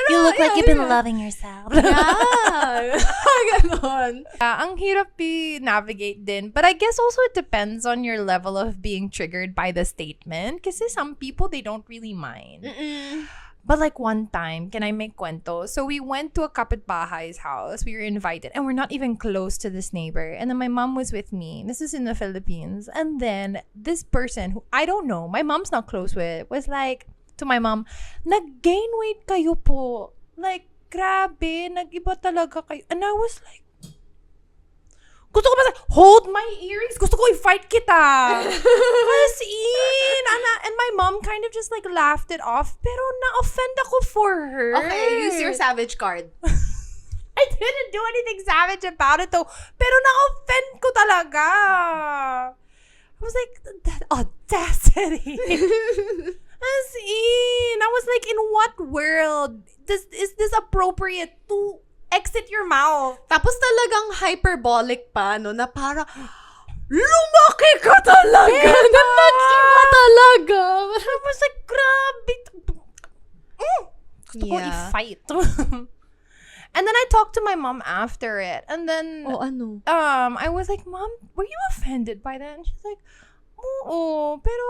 You look like you've been loving yourself. Yeah. Ganon. Ang hirap navigate din. But I guess also it depends on your level of being triggered by the statement. Kasi some people, they don't really mind. But like one time, can I make cuento? So we went to a kapitbaha's house. We were invited and we're not even close to this neighbor. And then my mom was with me. This is in the Philippines. And then this person who I don't know, my mom's not close with, was like to my mom, nag-gain weight kayo po. Like, grabe, nag-iba talaga kayo. And I was like, gusto ko ba hold my earrings? Gusto ko i-fight kita. As in. And my mom kind of just like laughed it off. Pero na-offend ako for her. Okay, use your savage card. I didn't do anything savage about it though. Pero na-offend ko talaga. I was like, that audacity. As in. I was like, in what world is this appropriate to exit your mouth? Tapos talagang hyperbolic pa, no? Na para, lumaki ka talaga! Nag-iba talaga! I was like, grabe. Gusto ko i-fight. And then I talked to my mom after it. And then, I was like, Mom, were you offended by that? And she's like, oo, pero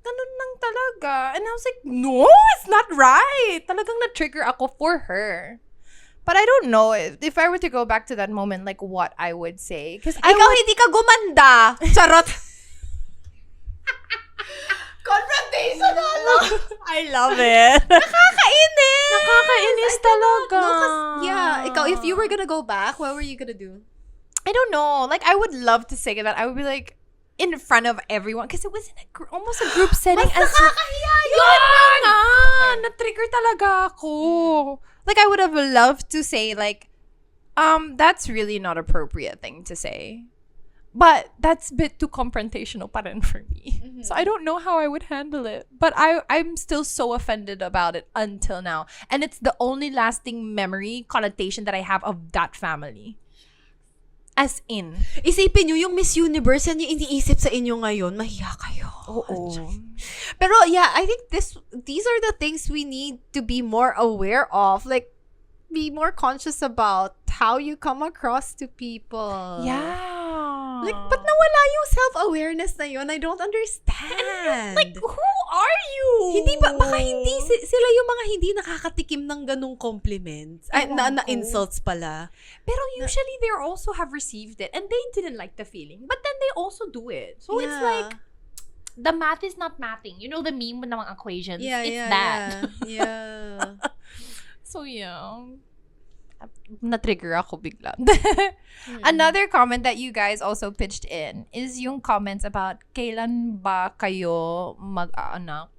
ganun lang talaga. And I was like, no, it's not right. Talagang na-trigger ako for her. But I don't know if I were to go back to that moment, like what I would say. Because ikaw hindi ka gumanda. Charot. Confrontational. I love it. Nakakainis talaga. No, ikaw, if you were gonna go back, what were you gonna do? I don't know. Like, I would love to say that. I would be like, in front of everyone. Because it was in almost a group setting. Mas nakakahiya yun! Na-trigger talaga ako. Like, I would have loved to say, like, that's really not appropriate thing to say. But that's a bit too confrontational pa rin for me. So I don't know how I would handle it. But I'm still so offended about it until now. And it's the only lasting memory, connotation that I have of that family. As in. Isipin nyo, yung Miss Universe, yan yung iniisip sa inyo ngayon, mahiya kayo. Oo. Pero yeah, I think these are the things we need to be more aware of. Like, be more conscious about how you come across to people. Yeah. Like, ba't nawala yung self-awareness na yun? I don't understand. Like, who are you? Hindi ba, baka hindi sila yung mga hindi nakakatikim ng ganung compliments. Ay, na insults pala. Pero usually they also have received it and they didn't like the feeling. But then they also do it. So it's like, the math is not mathing. You know the meme with the mga equations? It's that. Yeah. So yeah. Na-trigger ako bigla. Another comment that you guys also pitched in is yung comments about kailan ba kayo magkakaanak.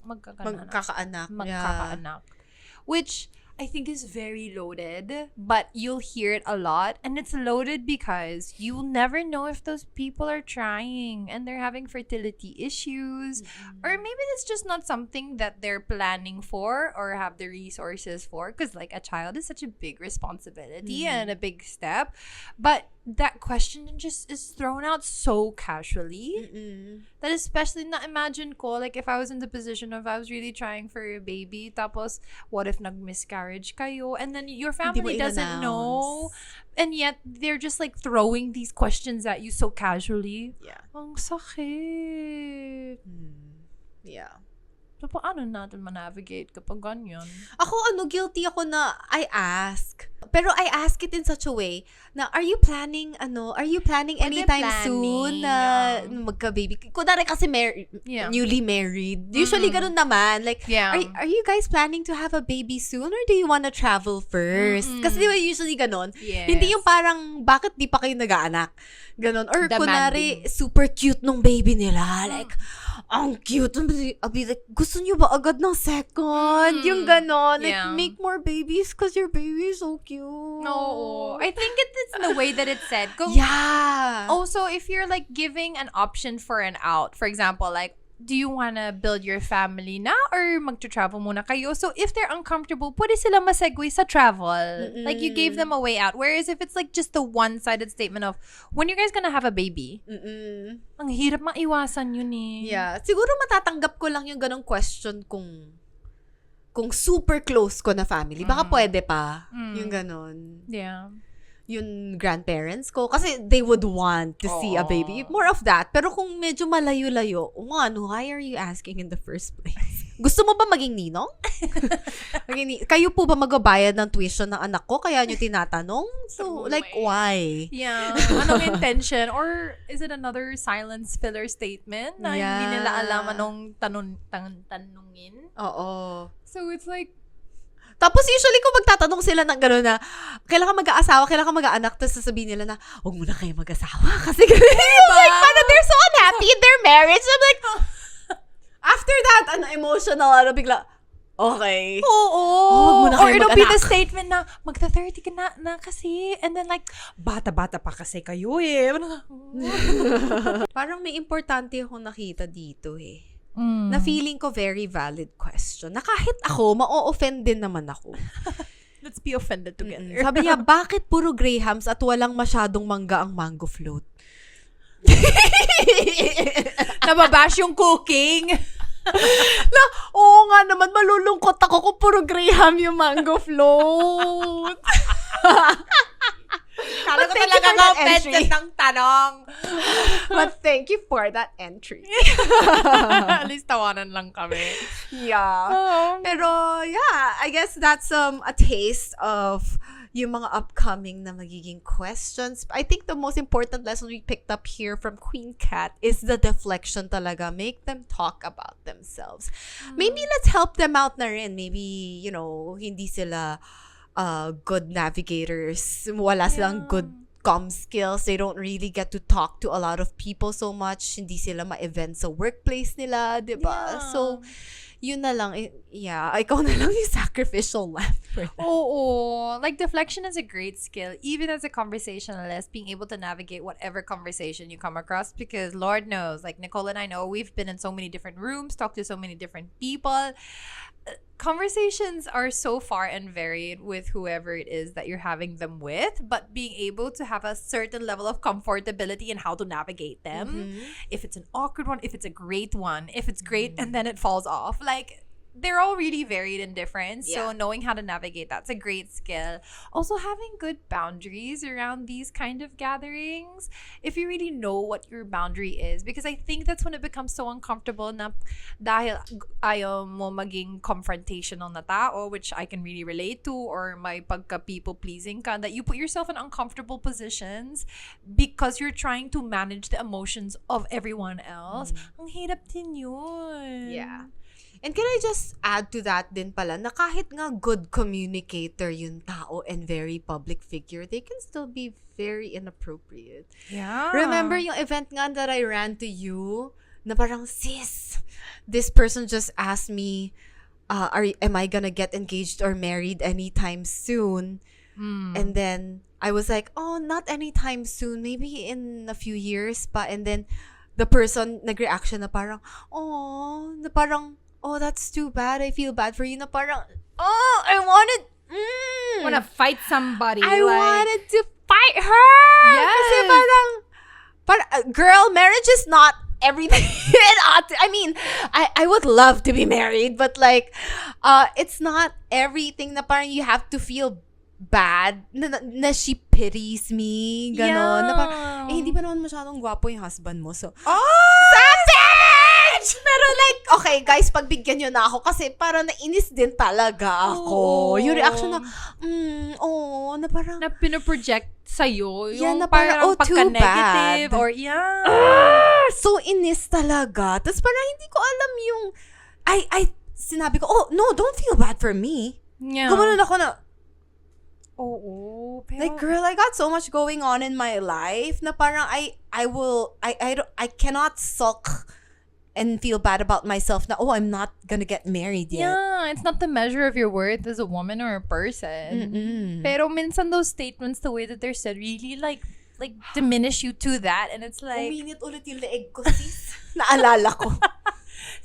Which I think is very loaded, but you'll hear it a lot. And it's loaded because you'll never know if those people are trying and they're having fertility issues. Or maybe it's just not something that they're planning for or have the resources for. Because like a child is such a big responsibility and a big step. But that question just is thrown out so casually that especially na imagine ko, like if I was in the position of I was really trying for a baby, tapos what if nag-miscarriage kayo and then your family doesn't know, and yet they're just like throwing these questions at you so casually. Yeah. Ang sakit. Yeah. So, paano natin manavigate kapag ganyan? Ako, guilty ako na I ask. Pero I ask it in such a way na, are you planning anytime soon na magka-baby? Kunwari kasi newly married. Usually, ganun naman. Like, are you guys planning to have a baby soon or do you wanna travel first? Kasi di ba usually ganun? Yes. Hindi yung parang, bakit di pa kayo nag-aanak? Ganon. Or kunwari, super cute nung baby nila. Like, ang cute. I'll be like, gusto nyo ba agad ng second? Yung ganon. Like, make more babies because your baby is so cute. No. I think it's the way that it's said. Yeah. Also, if you're like giving an option for an out, for example, like, do you wanna build your family na or magta-travel muna kayo? So, if they're uncomfortable, pwede sila masegue sa travel. Like, you gave them a way out. Whereas if it's like just the one-sided statement of, when you guys gonna have a baby? Ang hirap maiwasan yun eh. Yeah. Siguro matatanggap ko lang yung ganong question kung super close ko na family. Baka pwede pa. Yung ganon. Yeah. Yung grandparents ko. Kasi they would want to see a baby. More of that. Pero kung medyo malayo-layo, why are you asking in the first place? Gusto mo ba maging ninong? Kayo po ba magbabayad ng tuition ng anak ko? Kaya nyo tinatanong? So, like, why? Yeah. Anong intention? Or is it another silence filler statement na hindi nila alam anong tanungin? Oo. So, it's like, tapos usually kung magtatanong sila ng gano'n na, kailan ka mag-aasawa, kailan ka mag-aanak, tapos sasabihin nila na, huwag muna kayo mag-asawa. Kasi gano'n. Like, parang they're so unhappy in their marriage. I'm like, after that, emotional, bigla, okay. Oo. Huwag muna kayo or it'll be mag-anak. the statement na, magta-30 ka na kasi. And then like, bata-bata pa kasi kayo eh. Parang may importante akong nakita dito eh. Na feeling ko very valid question. Na kahit ako, ma-offend din naman ako. Let's be offended together. Sabi niya, bakit puro grahams at walang masyadong mangga ang mango float? Nababash yung cooking. Oo nga naman, malulungkot ako kung puro graham yung mango float. Kala ko talaga na-offended ng tanong. But thank you for that entry. At least tawanan lang kami. Yeah. Pero yeah, I guess that's a taste of yung mga upcoming na magiging questions. I think the most important lesson we picked up here from Queen Cat is the deflection talaga. Make them talk about themselves. Maybe let's help them out na rin. Maybe, hindi sila good navigators. Wala silang good comm skills. They don't really get to talk to a lot of people so much. Hindi sila ma-event sa workplace nila, diba? Yeah. So, yun na lang. Yeah, ikaw na lang yung sacrificial lamb for that. Oo. Like, deflection is a great skill. Even as a conversationalist, being able to navigate whatever conversation you come across. Because Lord knows, like Nicole and I know, we've been in so many different rooms, talked to so many different people. Conversations are so far and varied with whoever it is that you're having them with, but being able to have a certain level of comfortability in how to navigate them. If it's an awkward one, if it's a great one, if it's great and then it falls off, like, they're all really varied and different. So knowing how to navigate, that's a great skill. Also, having good boundaries around these kind of gatherings, if you really know what your boundary is, because I think that's when it becomes so uncomfortable na dahil ayaw mo maging confrontational na tao, which I can really relate to, or may pagka people pleasing ka, that you put yourself in uncomfortable positions because you're trying to manage the emotions of everyone else. Ang hirap din yun. Yeah. And can I just add to that din pala, na kahit nga good communicator yung tao and very public figure, they can still be very inappropriate. Yeah. Remember yung event nga that I ran to you, na parang, sis, this person just asked me, am I gonna get engaged or married anytime soon? And then, I was like, oh, not anytime soon, maybe in a few years pa. And then, the person nag-reaction na parang, oh, that's too bad. I feel bad for you. Na parang, I wanna fight somebody. I wanted to fight her. Yes. Kasi girl, marriage is not everything. I mean, I would love to be married, but like, it's not everything na parang you have to feel bad na she pities me, ganon. Na parang, hindi pa naman masyadong gwapo yung husband mo. So, savage! Pero like, okay, guys, pagbigyan nyo na ako kasi parang nainis din talaga ako. Yung reaction na, na parang, na pinoproject sa'yo. Yung na parang, pagka-negative. too bad. Or, so inis talaga. Tapos parang hindi ko alam yung, sinabi ko, no, don't feel bad for me. Yeah. Gumanon ako na, pero, like, girl, I got so much going on in my life na parang I cannot sulk and feel bad about myself na, I'm not gonna get married yet. Yeah, it's not the measure of your worth as a woman or a person. Pero minsan those statements, the way that they're said, really like diminish you to that. And it's like, uminit ulit yung leeg ko, sis. Naalala ko.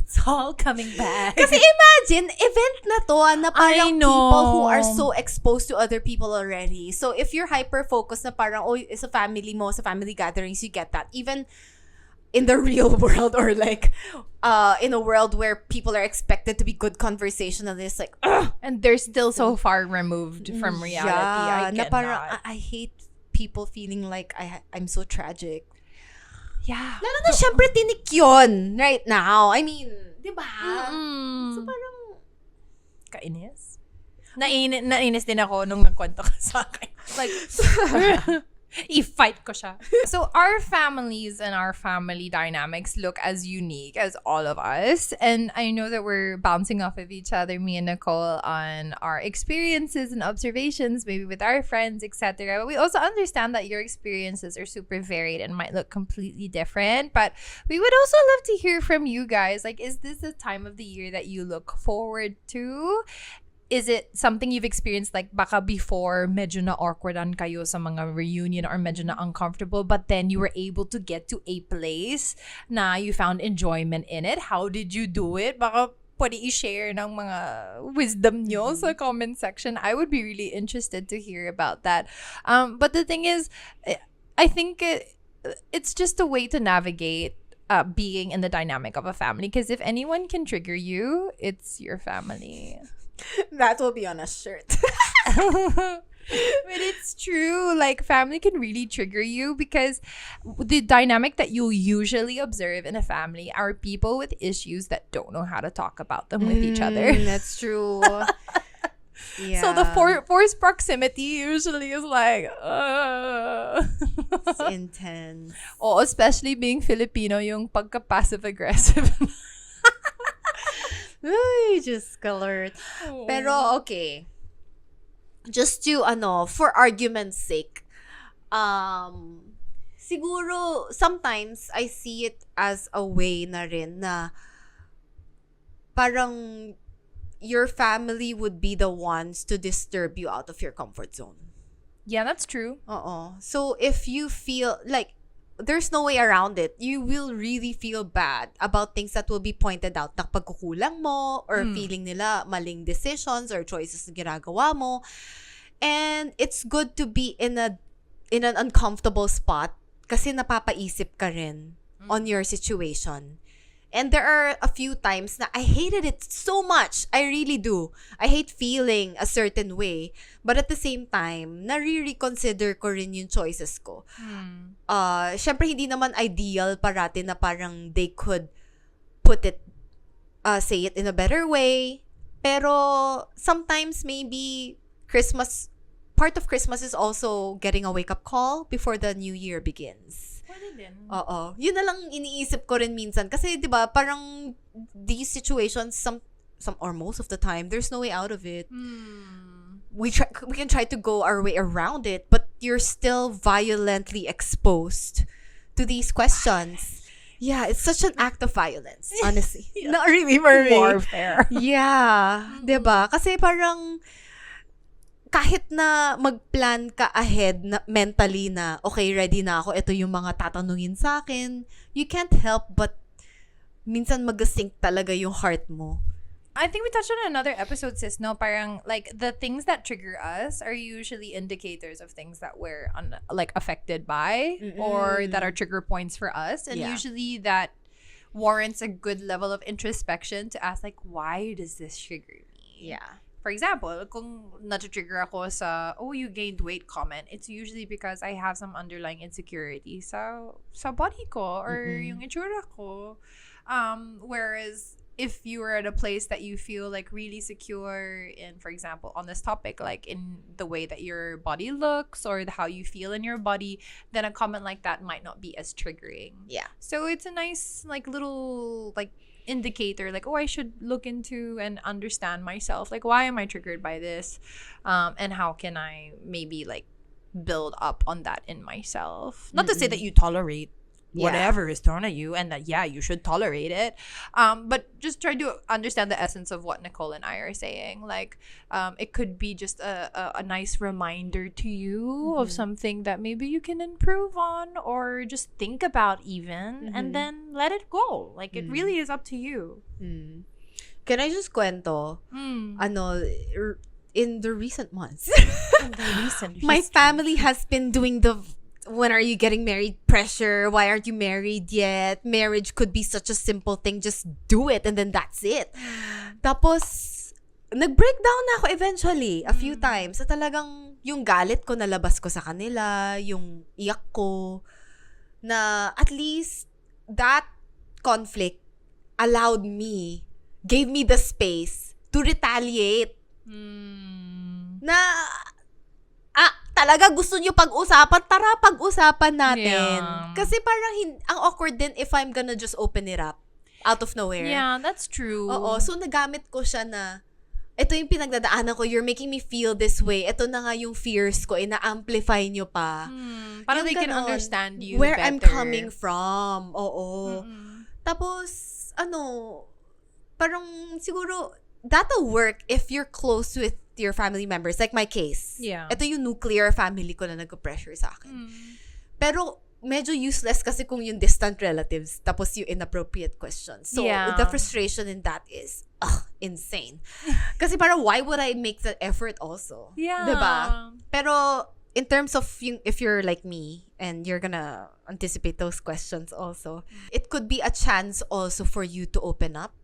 It's all coming back. Kasi imagine, event na to na parang I know. people who are so exposed to other people already. So if you're hyper-focused na parang, it's a family mo, sa family gatherings, you get that. Even in the real world or like in a world where people are expected to be good conversationalists, like, and they're still so far removed from reality. I na get parang, that. I hate people feeling like I'm so tragic. Yeah. Lalo na syempre tinik yun right now. I mean, di ba? So parang, kainis. Nainis din ako nung nagkwento ka sa akin. Like, i-fight ko siya. So our families and our family dynamics look as unique as all of us. And I know that we're bouncing off of each other, me and Nicole, on our experiences and observations, maybe with our friends, etc. But we also understand that your experiences are super varied and might look completely different. But we would also love to hear from you guys. Like, is this a time of the year that you look forward to? Is it something you've experienced like baka before medyo na-awkwardan kayo sa mga reunion or medyo na-uncomfortable, but then you were able to get to a place na you found enjoyment in it? How did you do it? Baka pwede i-share ng mga wisdom nyo sa comment section. I would be really interested to hear about that. But the thing is, I think it's just a way to navigate being in the dynamic of a family, because if anyone can trigger you, it's your family. that will be on a shirt. But it's true. Like, family can really trigger you because the dynamic that you usually observe in a family are people with issues that don't know how to talk about them with each other. That's true. Yeah. So the forced proximity usually is like, It's intense. Oh, especially being Filipino, yung pagka-passive-aggressive. Ay, just colored. Oh. Pero, okay. Just to, for argument's sake, siguro, sometimes, I see it as a way na rin na parang your family would be the ones to disturb you out of your comfort zone. Yeah, that's true. So, if you feel like, there's no way around it. You will really feel bad about things that will be pointed out na pagkukulang mo or feeling nila maling decisions or choices na ginagawa mo. And it's good to be in an uncomfortable spot kasi napapaisip ka rin on your situation. And there are a few times na I hated it so much. I really do. I hate feeling a certain way. But at the same time, nare-reconsider ko rin yung choices ko. Syempre, hindi naman ideal parati na parang they could say it in a better way. Pero sometimes maybe part of Christmas is also getting a wake-up call before the new year begins. Pwede din. Oo. Yun na lang iniisip ko rin minsan. Kasi, di ba, parang these situations, some or most of the time, there's no way out of it. We can try to go our way around it, but you're still violently exposed to these questions. Yeah, it's such an act of violence, honestly. Not really for me. Warfare. Yeah. Di ba? Kasi parang kahit na mag-plan ka ahead na mentally na, okay, ready na ako, ito yung mga tatanungin sa akin, you can't help but minsan mag-sink talaga yung heart mo. I think we touched on another episode, sis, no? Parang, like, the things that trigger us are usually indicators of things that we're, affected by or that are trigger points for us. And usually that warrants a good level of introspection to ask, like, why does this trigger me? Yeah. for example, kung na-trigger ako sa, oh, you gained weight comment, it's usually because I have some underlying insecurity sa body ko or yung itsura ko. Whereas if you are at a place that you feel like really secure in, for example, on this topic, like in the way that your body looks or how you feel in your body, then a comment like that might not be as triggering. Yeah. So it's a nice like little like indicator, like, oh, I should look into and understand myself. Like, why am I triggered by this? And how can I maybe like build up on that in myself? Not to say that you tolerate whatever is thrown at you and that you should tolerate it, but just try to understand the essence of what Nicole and I are saying. Like it could be just a nice reminder to you of something that maybe you can improve on or just think about even, and then let it go. Like it really is up to you. Can I just kwento in the recent months my family has been doing the when are you getting married pressure. Why aren't you married yet? Marriage could be such a simple thing. Just do it and then that's it. Tapos, nag-breakdown na ako eventually a few times. So talagang yung galit ko nalabas ko sa kanila, yung iyak ko, na at least that conflict gave me the space to retaliate. Na talaga gusto nyo pag-usapan, tara pag-usapan natin. Yeah. Kasi parang ang awkward din if I'm gonna just open it up out of nowhere. Yeah, that's true. Oo, so nagamit ko siya na ito yung pinagdadaanan ko, you're making me feel this way. Ito na nga yung fears ko, na-amplify nyo pa. Parang Yung they can ganon, understand you where better. I'm coming from. Oo. Tapos, parang siguro, that'll work if you're close with your family members. Like my case. Yeah. Ito yung nuclear family ko na nag-pressure sa akin. Pero, medyo useless kasi kung yung distant relatives tapos yung inappropriate questions. So, the frustration in that is insane. Kasi parang why would I make that effort also? Yeah. Diba? Pero, in terms of if you're like me and you're gonna anticipate those questions also, it could be a chance also for you to open up.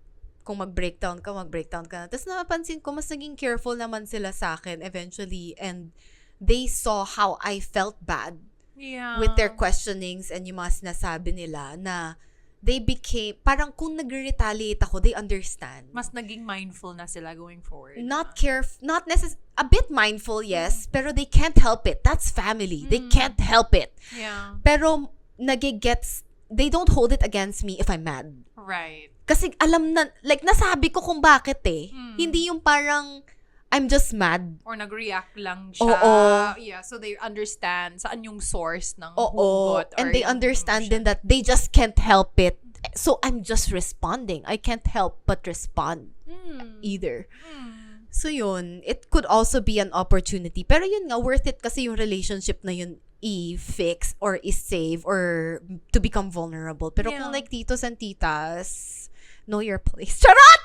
Kung mag-breakdown ka na. Tapos napansin ko, mas naging careful naman sila sa akin eventually, and they saw how I felt bad with their questionings and yung mga sinasabi nila na they became, parang kung nag-retaliate ako, they understand. Mas naging mindful na sila going forward. A bit mindful, yes, pero they can't help it. That's family. They can't help it. Yeah. Pero they don't hold it against me if I'm mad. Right. Kasi alam na, like, nasabi ko kung bakit Hindi yung parang, I'm just mad. Or nag-react lang siya. Oo. Yeah, so they understand saan yung source ng Oo. hugot. And they understand din that they just can't help it. So, I'm just responding. I can't help but respond either. So, yun. It could also be an opportunity. Pero yun nga, worth it kasi yung relationship na yun i-fix or i-save or to become vulnerable. Pero kung like titos and titas, know your place. Charot!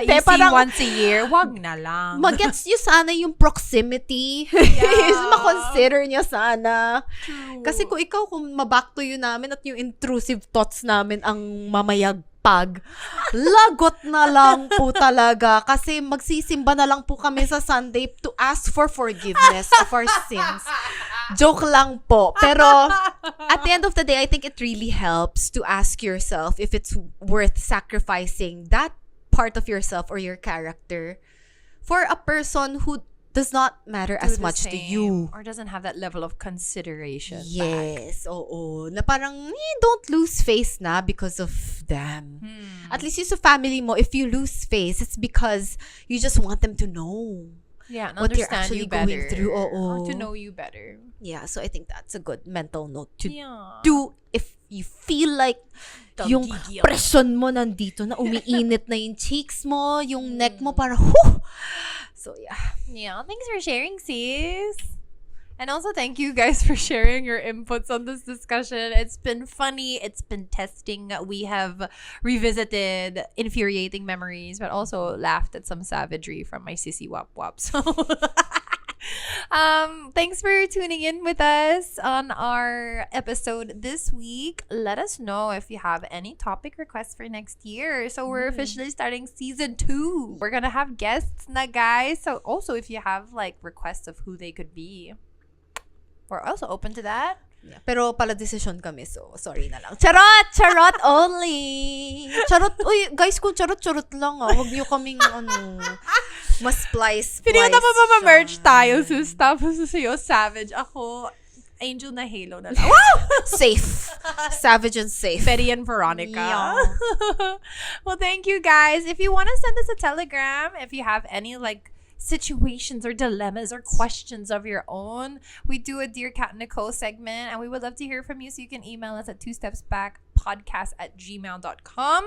You see once a year, wag na lang. Magets nyo sana yung proximity. Ma-consider nyo sana. True. Kasi kung maback to you namin at yung intrusive thoughts namin ang mamayagpag, lagot na lang po talaga. Kasi magsisimba na lang po kami sa Sunday to ask for forgiveness of our sins. Joke lang po. Pero, at the end of the day, I think it really helps to ask yourself if it's worth sacrificing that part of yourself or your character for a person who does not matter as much to you. Or doesn't have that level of consideration. Yes, oo. Na parang, don't lose face na because of them. At least yung sa family mo, if you lose face, it's because you just want them to know. Yeah, and what you're understand actually you better. going through. Or to know you better. Yeah, so I think that's a good mental note to do if you feel like yung presyon mo nandito na umiinit na yung cheeks mo, yung neck mo para So yeah. Yeah, thanks for sharing, sis. And also thank you guys for sharing your inputs on this discussion. It's been funny. It's been testing. We have revisited infuriating memories, but also laughed at some savagery from my sissy wap wap. So Thanks for tuning in with us on our episode this week. Let us know if you have any topic requests for next year. So we're officially starting season 2. We're gonna have guests na, guys. So also if you have like requests of who they could be, we're also open to that. Yeah. Pero pala decision kami, so sorry na lang. Charot! Charot only! Charot! Uy, guys, kung charot-charot lang huwag niyo kaming ma-splice. Pili na pa merch tayo, sus. Tapos sa'yo, Savage. Ako, Angel na Halo na lang. Wow! Safe. Savage and safe. Betty and Veronica. Yeah. Well, thank you guys. If you want to send us a telegram, if you have any like situations or dilemmas or questions of your own, we do a Dear Cat Nicole segment, and we would love to hear from you. So you can email us at twostepsbackpodcast@gmail.com,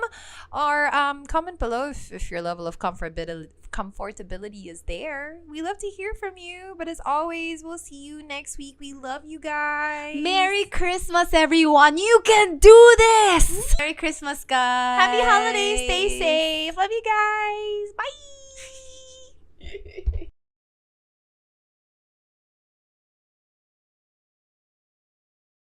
or comment below if your level of comfortability is there. We love to hear from you. But as always, we'll see you next week. We love you guys. Merry Christmas, everyone. You can do this. Merry Christmas, guys. Happy holidays. Stay safe. Love you guys.